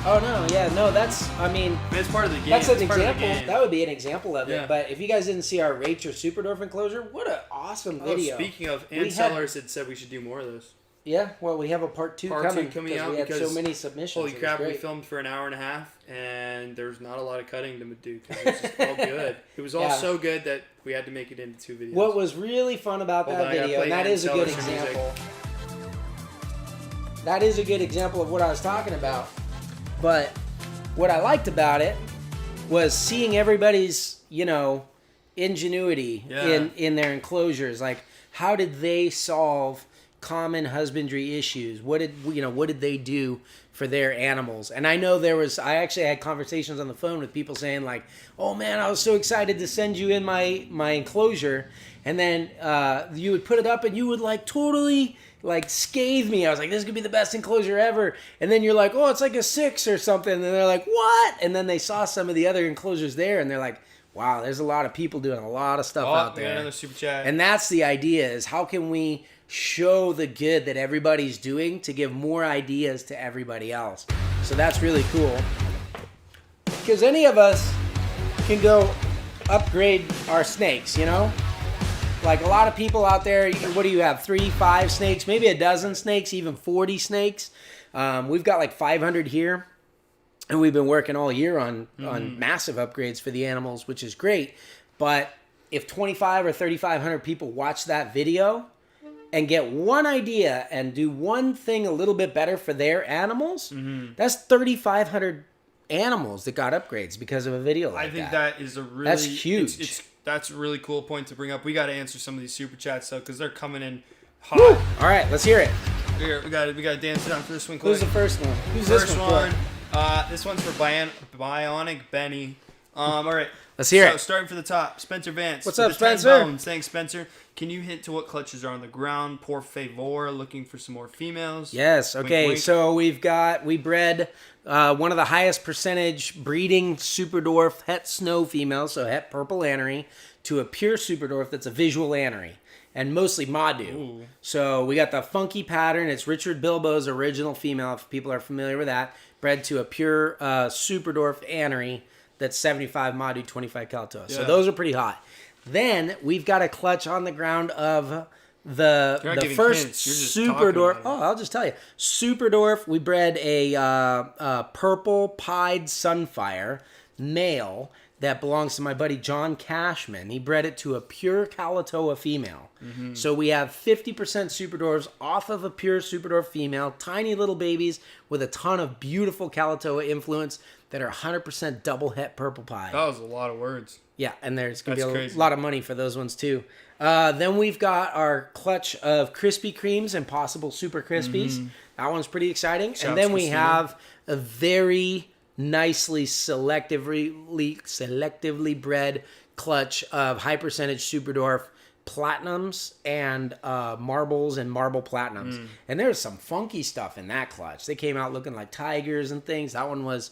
Oh, no, yeah, no, that's, I mean... It's part of the game. That's an It's part of the example. game. That would be an example of Yeah. it. But if you guys didn't see our Rate Your Superdwarf Enclosure, what an awesome video. Speaking of, We had- sellers had said we should do more of those. Yeah, well, we have a part two coming out we had because so many submissions. Holy It was crap, we great. filmed for an hour and a half, and there's not a lot of cutting to do because it was just all good. It was all Yeah. so good that we had to make it into 2 videos. What was really fun about Hold that on, I gotta video, and play that is a good Sellers music. example. That is a good example of what I was talking about. But what I liked about it was seeing everybody's, ingenuity Yeah. in their enclosures. Like, how did they solve, common husbandry issues. What did they do for their animals? And I know I actually had conversations on the phone with people saying like, oh man, I was so excited to send you in my enclosure. And then you would put it up and you would like totally like scathe me. I was like, this could be the best enclosure ever. And then you're like, oh, it's like a 6 or something. And they're like, what? And then they saw some of the other enclosures there and they're like, wow, there's a lot of people doing a lot of stuff out there. Another super chat. And that's the idea, is how can we show the good that everybody's doing to give more ideas to everybody else. So that's really cool. Because any of us can go upgrade our snakes, you know? Like a lot of people out there, what do you have, 3, 5 snakes, maybe a dozen snakes, even 40 snakes. We've got like 500 here. And we've been working all year on massive upgrades for the animals, which is great. But if 25 or 3,500 people watch that video and get one idea and do one thing a little bit better for their animals, that's 3,500 animals that got upgrades because of a video like that. I think that is a really... That's huge. That's a really cool point to bring up. We got to answer some of these super chats, though, because they're coming in hot. Woo! All right, let's hear it. Here, we got to dance down for this one quick. Who's the first one? Who's First this one? This one's for Bionic Benny. All right. Let's hear it. Starting for the top, Spencer Vance. What's with up, the 10 Spencer? bones. Thanks, Spencer. Can you hint to what clutches are on the ground? Por favor, looking for some more females. Yes. Wink, Okay. wink. So we bred one of the highest percentage breeding Superdwarf Het Snow females, so Het Purple Anery, to a pure Superdwarf that's a visual Anery. And mostly Madu. Ooh. So we got the funky pattern. It's Richard Bilbo's original female, if people are familiar with that. Bred to a pure Superdwarf Anery that's 75 Madu, 25 Kalatoa. So those are pretty hot. Then we've got a clutch on the ground of the first Superdwarf. Oh, I'll just tell you. Superdwarf, we bred a purple pied Sunfire male that belongs to my buddy John Cashman. He bred it to a pure Kalatoa female. So we have 50% Superdwarfs off of a pure Superdwarf female, tiny little babies with a ton of beautiful Kalatoa influence that are 100% double het purple pie. That was a lot of words. Yeah, and there's going to be crazy. a lot of money for those ones too. Then we've got our clutch of Krispy Kremes and possible Super Krispies. That one's pretty exciting. Shouts and then we Christina. have a very nicely selectively bred clutch of high percentage Superdwarf platinums and marbles and marble platinums. And there's some funky stuff in that clutch. They came out looking like tigers and things. That one was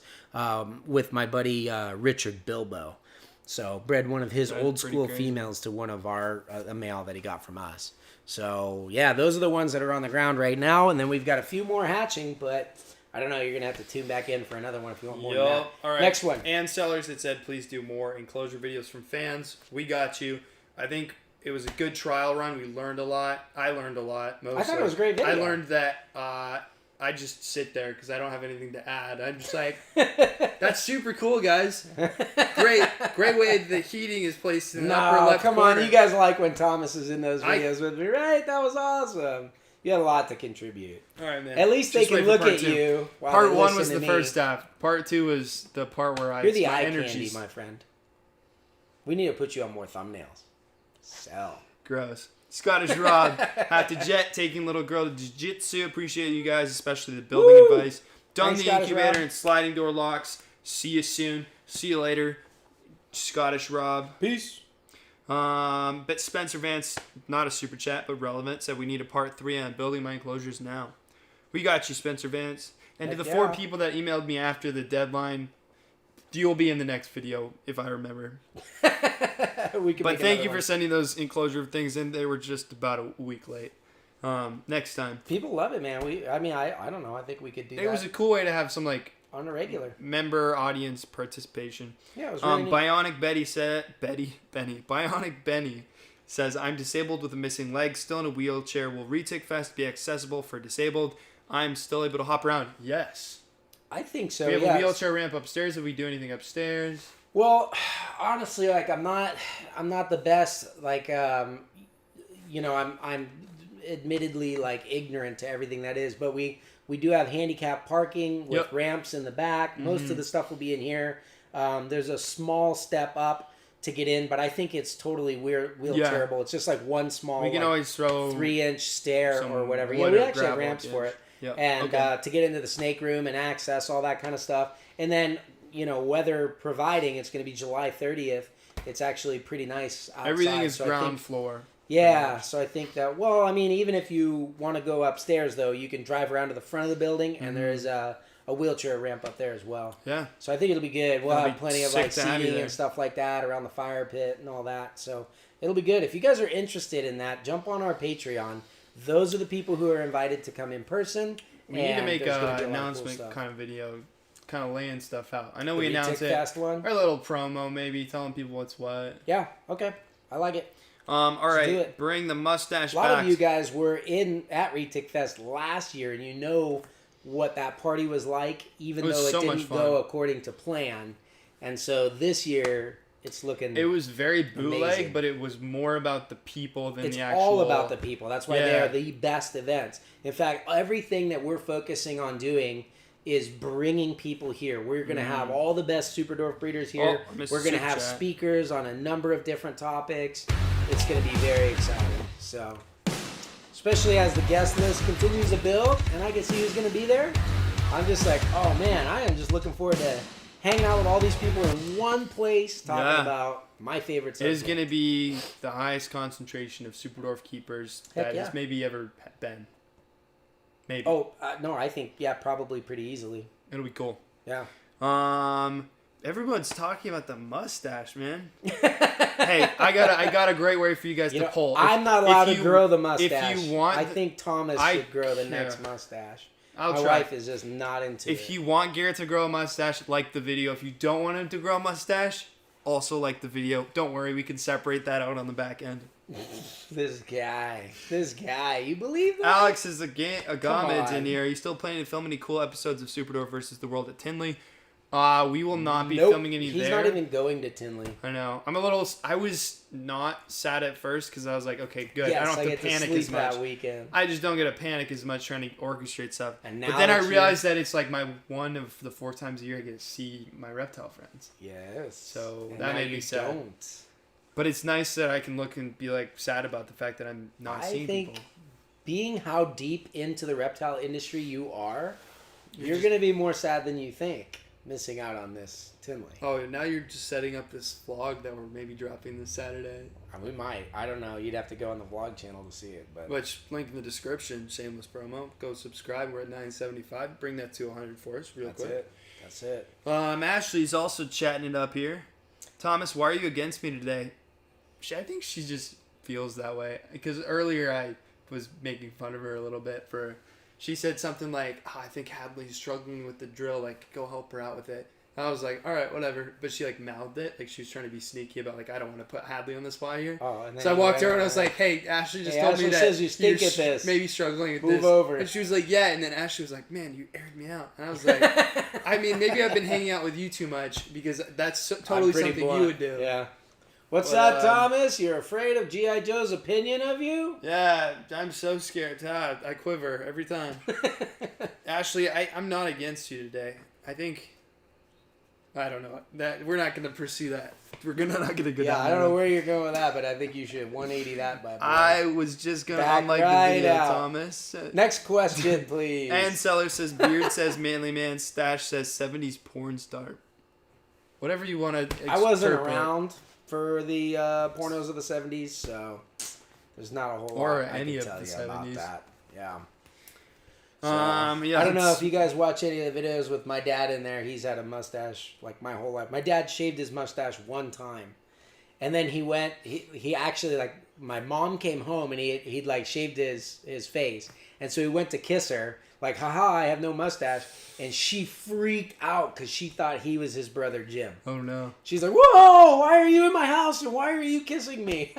with my buddy Richard Bilbo. So bred one of his old school females to one of our a male that he got from us. So yeah, those are the ones that are on the ground right now. And then we've got a few more hatching, but I don't know. You're going to have to tune back in for another one if you want more than that. All right. Next one. And Sellers that said, please do more enclosure videos from fans. We got you. I think it was a good trial run. We learned a lot. I learned a lot. Mostly. I thought it was a great video. I learned that I just sit there because I don't have anything to add. I'm just like, that's super cool, guys. Great way the heating is placed in the upper left come corner. on. You guys like when Thomas is in those videos with me, right? That was awesome. You had a lot to contribute. All right, man. At least they Just can wait for look part at 2. you. While Part they 1 listen was to the me. first half. Part 2 was the part where You're the my eye energies. candy, my friend. We need to put you on more thumbnails. Sell. Gross. Scottish Rob, have to jet, taking little girl to jiu-jitsu. Appreciate you guys, especially the building advice. Done Thanks, the Scottish incubator Rob. and sliding door locks. See you soon. See you later. Scottish Rob. Peace. But Spencer Vance, not a super chat, but relevant, said we need a part 3 on building my enclosures now. We got you, Spencer Vance. And Heck to the yeah. 4 people that emailed me after the deadline, you'll be in the next video, if I remember. But thank you for sending those enclosure things in. They were just about a week late. Next time. People love it, man. I don't know. I think we could do that. It was a cool way to have some like on a regular member audience participation. Yeah, it was really neat. Bionic Benny says, I'm disabled with a missing leg, still in a wheelchair. Will Retic Fest be accessible for disabled? I'm still able to hop around. Yes. I think so. We have yes. a wheelchair ramp upstairs. If we do anything upstairs. Well, honestly, like I'm not the best. Like, I'm admittedly like ignorant to everything that is, but we do have handicapped parking with ramps in the back. Most of the stuff will be in here. There's a small step up to get in, but I think it's totally wheelchairable. It's just like one small. We can always throw 3-inch stair some or whatever. Yeah, wood we or actually have gravel ramps at the for edge. it. Yeah. And Okay. to get into the snake room and access all that kind of stuff. And then, weather providing, it's going to be July 30th. It's actually pretty nice outside. Everything is So I ground think- floor. Yeah, so I think that, even if you want to go upstairs, though, you can drive around to the front of the building, and there is a wheelchair ramp up there as well. Yeah. So I think it'll be good. We'll It'll have be plenty of sick to have you seating there. and stuff like that around the fire pit and all that. So it'll be good. If you guys are interested in that, jump on our Patreon. Those are the people who are invited to come in person. We need to make there's gonna an be a lot of cool announcement stuff. kind of video, kind of laying stuff out. I know The we announced Retic it. Fest one? Our little promo, maybe telling people what's what. Yeah, okay. I like it. All do right, it. bring the mustache A lot back. of you guys were at Retic Fest last year, and you know what that party was like, even It was though it so much didn't fun. go according to plan. And so this year, it's looking... It was very bootleg, Amazing. but it was more about the people than It's the actual. all about the people. That's why they Yeah. are the best events. In fact, everything that we're focusing on doing is bringing people here. We're going to have all the best Superdwarf breeders here. Oh, I missed We're going to Super have Chat. speakers on a number of different topics. It's going to be very exciting. So, especially as the guest list continues to build, and I can see who's going to be there. I'm just like, oh man, I am just looking forward to hanging out with all these people in one place talking Yeah. about my favorite It is subject. going to be the highest concentration of Superdwarf keepers Heck that yeah. has maybe ever been. Maybe. Oh, no, I think, probably pretty easily. It'll be cool. Yeah. Everyone's talking about the mustache, man. Hey, I got a great way for you guys to poll. I'm not allowed if to you- grow the mustache. If you want, I think Thomas I- should grow the yeah. next mustache. I'll My try. wife is just not into If it. you want Garrett to grow a mustache, like the video. If you don't want him to grow a mustache, also like the video. Don't worry, we can separate that out on the back end. This guy, you believe that? Alex is a Gomid's on. in here. Are you still planning to film any cool episodes of Superdwarf versus the World at Tinley? We will not be Nope. filming any He's there. not even going to Tinley. I know. I was not sad at first because I was like, okay, good. Yes, I don't have get to panic sleep as much. that weekend. I just don't get to panic as much trying to orchestrate stuff. And But now then I that realized that it's like my one of the 4 times a year I get to see my reptile friends. Yes. So And that now made me you sad. Don't. But it's nice that I can look and be like sad about the fact that I'm not I seeing think people. being how deep into the reptile industry you are, you're going to be more sad than you think missing out on this Tinley. Oh, now you're just setting up this vlog that we're maybe dropping this Saturday. We might. I don't know. You'd have to go on the vlog channel to see it. But Which, link in the description, shameless promo. Go subscribe. We're at 975. Bring that to 100 for us real quick. That's it. Ashley's also chatting it up here. Thomas, why are you against me today? I think she just feels that way. Because earlier I was making fun of her a little bit for... She said something like, I think Hadley's struggling with the drill. Like, go help her out with it. And I was like, all right, whatever. But she, like, mouthed it. Like, she was trying to be sneaky about, like, I don't want to put Hadley on the spot here. Oh, and then So I you walked went over and I on was that. like, hey, Ashley just Hey, told Ashley me that says you stink you're at this. maybe struggling with Move this. over. And she was like, yeah. And then Ashley was like, man, you aired me out. And I was like, I mean, maybe I've been hanging out with you too much because that's totally I'm pretty something blunt. you would do. Yeah. What's But, that, Thomas? You're afraid of G.I. Joe's opinion of you? Yeah, I'm so scared. I quiver every time. Ashley, I'm not against you today. I think... I don't know. That we're not going to pursue that. We're not going to go Yeah, down I don't that know road. where you're going with that, but I think you should 180 that by I was just going to Back unlike right the video, out. Thomas. Next question, please. And Seller says beard says manly man, stash says 70s porn star. Whatever you want to I wasn't around for the pornos of the 70s, so there's not a whole Or lot any I of can tell the you about 70s. that. Yeah. So, Yeah, I don't know it's- if you guys watch any of the videos with my dad in there. He's had a mustache like my whole life. My dad shaved his mustache one time, and then he actually, like, my mom came home and he'd like shaved his face, and so he went to kiss her like, haha, I have no mustache, and she freaked out because she thought he was his brother Jim. Oh no. She's like, whoa, why are you in my house and why are you kissing me?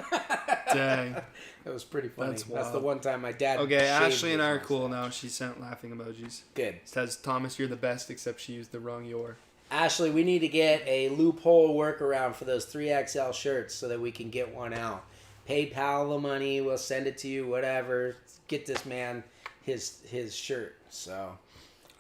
Dang. That was pretty funny. That's That's the wild. one time my dad Okay, shaved Ashley and his I are cool mustache. now. She sent laughing emojis. Good. Says, Thomas, you're the best, except she used the wrong your. Ashley, we need to get a loophole workaround for those 3XL shirts so that we can get one out. PayPal the money, we'll send it to you, whatever. Get this man his shirt. So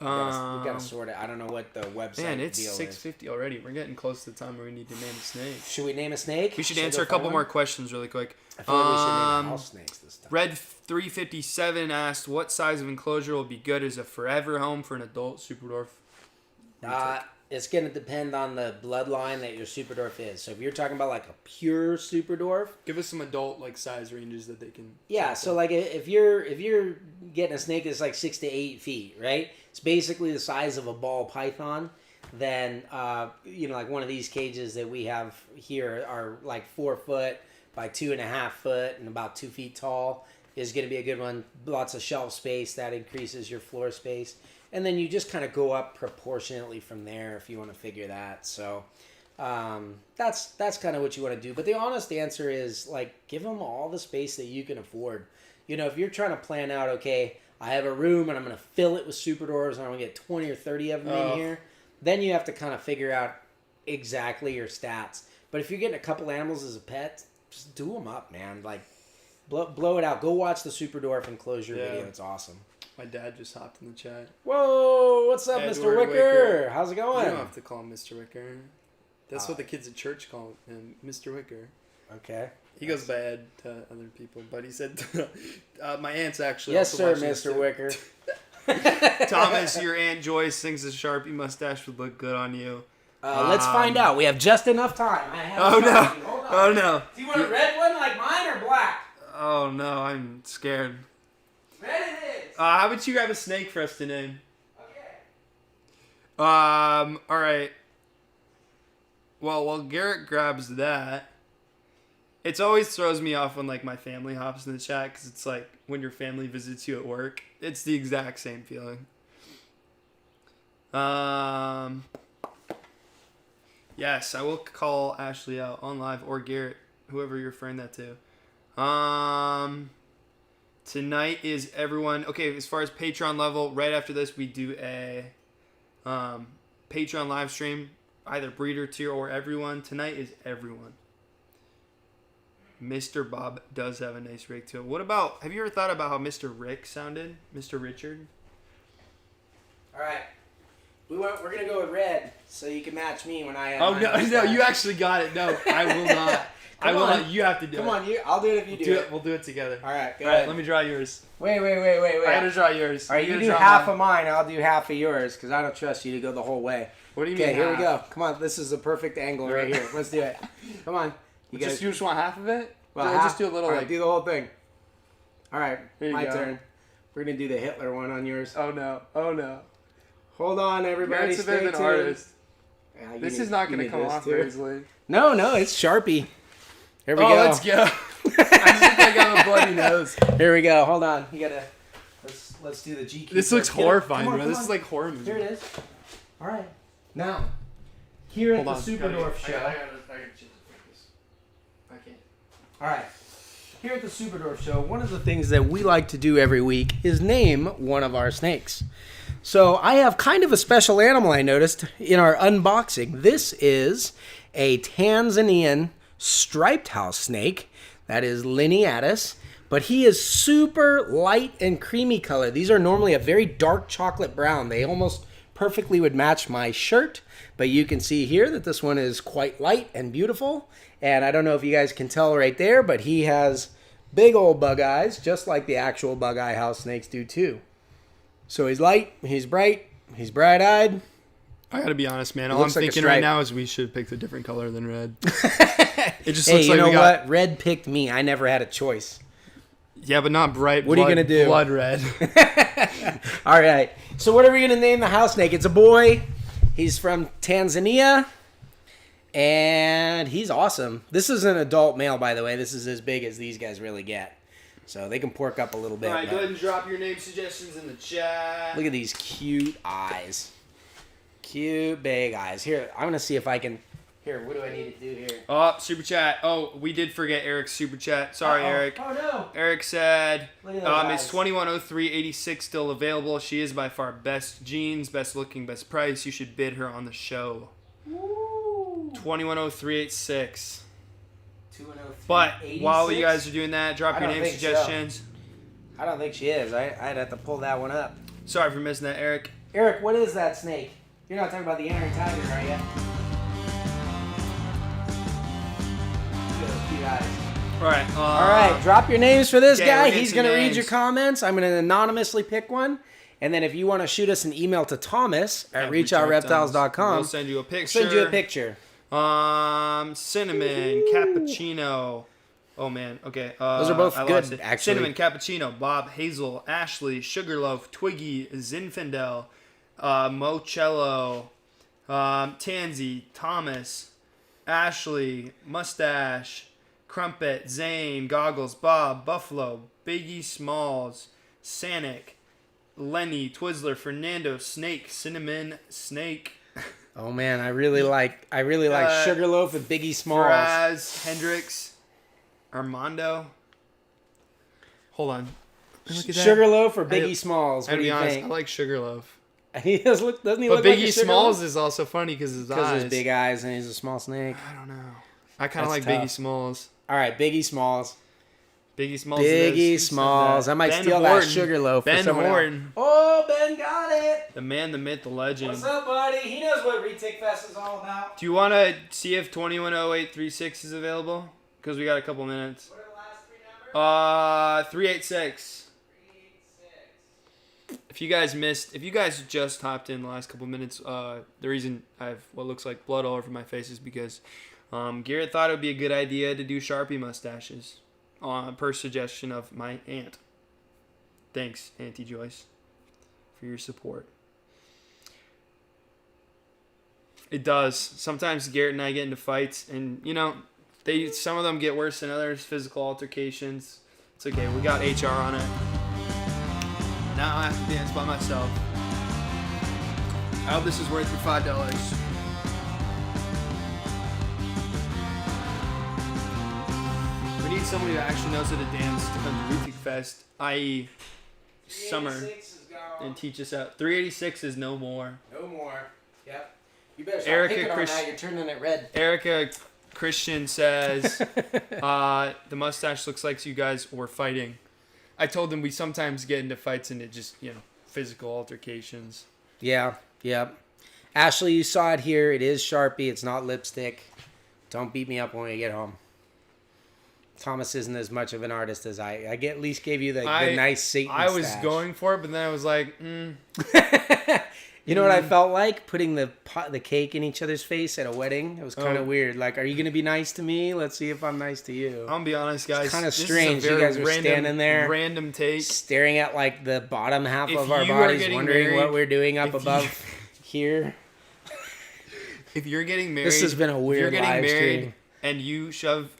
We gotta sort it. I don't know what the website Man, it's deal 6:50 already. We're getting close to the time where we need to name a snake. is. Should we name a snake? We should answer a couple more questions really quick. I feel like we should name a house snakes this time. Red 357 asked, what size of enclosure will be good as a forever home for an adult Superdwarf? It's going to depend on the bloodline that your Superdwarf is. So if you're talking about like a pure Superdwarf, Give us some adult like size ranges that they can. yeah. So like if you're getting a snake that's like 6 to 8 feet, right? It's basically the size of a ball python. Then like one of these cages that we have here are like 4 foot by 2.5 foot and about 2 feet tall is going to be a good one. Lots of shelf space that increases your floor space. And then you just kind of go up proportionately from there if you want to figure that. So that's kind of what you want to do. But the honest answer is, like, give them all the space that you can afford. If you're trying to plan out, okay, I have a room and I'm going to fill it with Superdwarfs and I'm going to get 20 or 30 of them in here, then you have to kind of figure out exactly your stats. But if you're getting a couple animals as a pet, just do them up, man. Like, blow it out. Go watch the Superdwarf Enclosure video. It's awesome. My dad just hopped in the chat. Whoa, what's up, Edward Mr. Wicker? Wicker. How's it You going? don't have to call him Mr. Wicker. That's what the kids at church call him, Mr. Wicker. Okay. He goes bad to other people, but he said my aunt's actually. Yes, also sir, watching this Mr. too. Wicker. Thomas, your Aunt Joyce thinks a Sharpie mustache would look good on you. Let's find out. We have just enough time. I have Oh a no! Sharpie. Hold on. Oh no! Do you want a red one like mine or black? Oh no! I'm scared. Red it is. How about you grab a snake for us to name? Okay. All right. Well, while Garrett grabs that, it always throws me off when like my family hops in the chat because it's like when your family visits you at work. It's the exact same feeling. Yes, I will call Ashley out on live or Garrett, whoever you're referring that to. Tonight is everyone. Okay, as far as Patreon level, right after this we do a Patreon live stream, either breeder tier or everyone. Tonight is everyone. Mr. Bob does have a nice rig to it. What about, have you ever thought about how Mr. Rick sounded? Mr. Richard? All right. We're going to go with red so you can match me when I have Oh, my no, mustache. you actually got it. No, I will not. I will not. You have to do it. Come on, I'll do it if you do it. We'll do it together. All right, go All right, ahead. let me draw yours. Wait. I gotta draw yours. All right, you gotta do draw half mine. of mine. I'll do half of yours because I don't trust you to go the whole way. What do you mean? Okay, here we half? go. Come on, this is the perfect angle right here. Let's do it. Come on. You You just want half of it? well, Or half, just do a little all right, like. do the whole thing. All right, Here you my go. turn. We're gonna do the Hitler one on yours. Oh no! Oh no! Hold on, everybody. Garrett's a bit Stay of an tuned. artist. Yeah, you This need- is not you gonna need come this off too. very easily. No, it's Sharpie. Here we Oh, go. let's go! I just think I got a bloody nose. Here we go. Hold on. You gotta. Let's do the GQ. This looks Get it. horrifying, Come on, bro. come This on. is like horror movie. Here it is. All right. Now, here at Hold the on. Superdwarf show. I gotta change the focus. I can't. All right. Here at the Superdwarf show, one of the things that we like to do every week is name one of our snakes. So I have kind of a special animal I noticed in our unboxing. This is a Tanzanian striped house snake. That is Lineatus. But he is super light and creamy color. These are normally a very dark chocolate brown. They almost perfectly would match my shirt. But you can see here that this one is quite light and beautiful. And I don't know if you guys can tell right there, but he has big old bug eyes, just like the actual bug eye house snakes do too. So he's light, he's bright, he's bright-eyed. I gotta be honest, man. It All I'm looks like a thinking stripe. right now is we should have picked a different color than red. It just Hey, looks you like know we got. what? Red picked me. I never had a choice. Yeah, but not bright. What are you gonna do? Blood red. All right. So what are we going to name the house snake? It's a boy. He's from Tanzania. And he's awesome. This is an adult male, by the way. This is as big as these guys really get. So they can pork up a little bit. All right, but go ahead and drop your name suggestions in the chat. look at these cute eyes. Cute big eyes. Here, I'm going to see if I can... Here, what do I need to do here? Oh, super chat. Oh, we did forget Eric's super chat. Sorry, Uh-oh. Eric. Oh, no. Eric said, Look at those eyes. it's 2103.86 still available. She is by far best jeans, best looking, best price. You should bid her on the show. Woo. 2103.86. 210. But while you 86? guys are doing that, drop I your don't name think so. suggestions. I don't think she is. I'd have to pull that one up. Sorry for missing that, Eric. Eric, what is that snake? You're not talking about the Iron Tiger, are you? Look at those cute eyes. All right. Drop your names for this okay, guy. we're getting He's some going to read names. your comments. I'm going to anonymously pick one. And then if you want to shoot us an email to Thomas at reachoutreptiles.com, We'll send you a picture. Send you a picture. Cinnamon, cappuccino. Oh man, okay. Those are both I good, lost it. actually. Cinnamon, cappuccino, Bob, Hazel, Ashley, Sugarloaf, Twiggy, Zinfandel, Mocello, Tansy, Thomas, Ashley, Mustache, Crumpet, Zane, Goggles, Bob, Buffalo, Biggie Smalls, Sanic, Lenny, Twizzler, Fernando, Snake, Cinnamon, Snake. Oh man, I really like Sugarloaf with Biggie Smalls. Faraz, Hendrix, Armando. Hold on. Look at that. Sugarloaf or Biggie Smalls? What To do be you honest, think? I like Sugarloaf. He does look, doesn't he But look like a Biggie Sugarloaf? Smalls is also funny because his eyes. Because his big eyes and he's a small snake. I don't know. I kind of like That's Biggie tough. Smalls. All right, Biggie Smalls. Biggie Smalls. it is. Biggie Who said Smalls. that? I might Ben steal Horton. that Sugarloaf for Ben someone else. Horton. Oh, Ben got it. The man, the myth, the legend. What's up, buddy? He knows what Retake Fest is all about. Do you want to see if 210836 is available? Because we got a couple minutes. What are the last 3 numbers? 386. If you guys just hopped in the last couple minutes, the reason I have what looks like blood all over my face is because Garrett thought it would be a good idea to do Sharpie mustaches per suggestion of my aunt. Thanks, Auntie Joyce, for your support. It does. Sometimes Garrett and I get into fights, and some of them get worse than others, physical altercations. It's okay, we got HR on it. Now I have to dance by myself. I hope this is worth your $5. We need somebody who actually knows how to dance to come to Retake Fest, i.e. summer, 386 is gone. and teach us out. 386 is no more. No more. Yep. You better stop Erica picking on Chris- that. You're turning it red. Erica Christian says, the mustache looks like you guys were fighting. I told them we sometimes get into fights and it just, physical altercations. Yeah. Yep. Ashley, you saw it here. It is Sharpie. It's not lipstick. Don't beat me up when we get home. Thomas isn't as much of an artist as I at least gave you the nice Satan I was stash. going for it, but then I was like, You know what I felt like? Putting the cake in each other's face at a wedding. It was kind of weird. Like, are you going to be nice to me? Let's see if I'm nice to you. I'm going to be honest, guys. It's kind of this is a strange. You very guys were standing there. Random take. Staring at, like, the bottom half If of our you are bodies, getting wondering married- what we're doing up if above you- here. If you're getting married, This has been a if weird you're getting live married stream. and you shove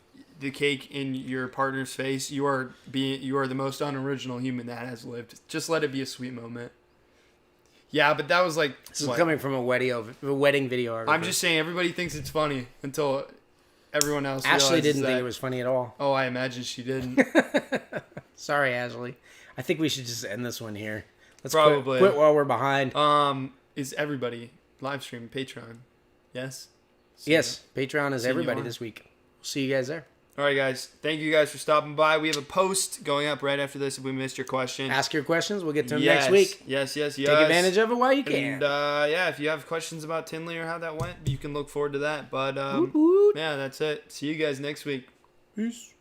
the cake in your partner's face, you are the most unoriginal human that has lived. Just let it be a sweet moment. Yeah, but that was like This is coming from a wedding video. I'm just saying, everybody thinks it's funny until everyone else. Ashley realizes didn't that, think it was funny at all. Oh, I imagine she didn't. Sorry, Ashley. I think we should just end this one here. Let's Probably. quit while we're behind. Is everybody live stream Patreon? Yes. Yes, Patreon is See you everybody on. this week. See you guys there. All right, guys. Thank you guys for stopping by. We have a post going up right after this if we missed your question. Ask your questions. We'll get to them Yes. next week. Yes. Take advantage of it while you can. And if you have questions about Tinley or how that went, you can look forward to that. But Woot woot. yeah, that's it. See you guys next week. Peace.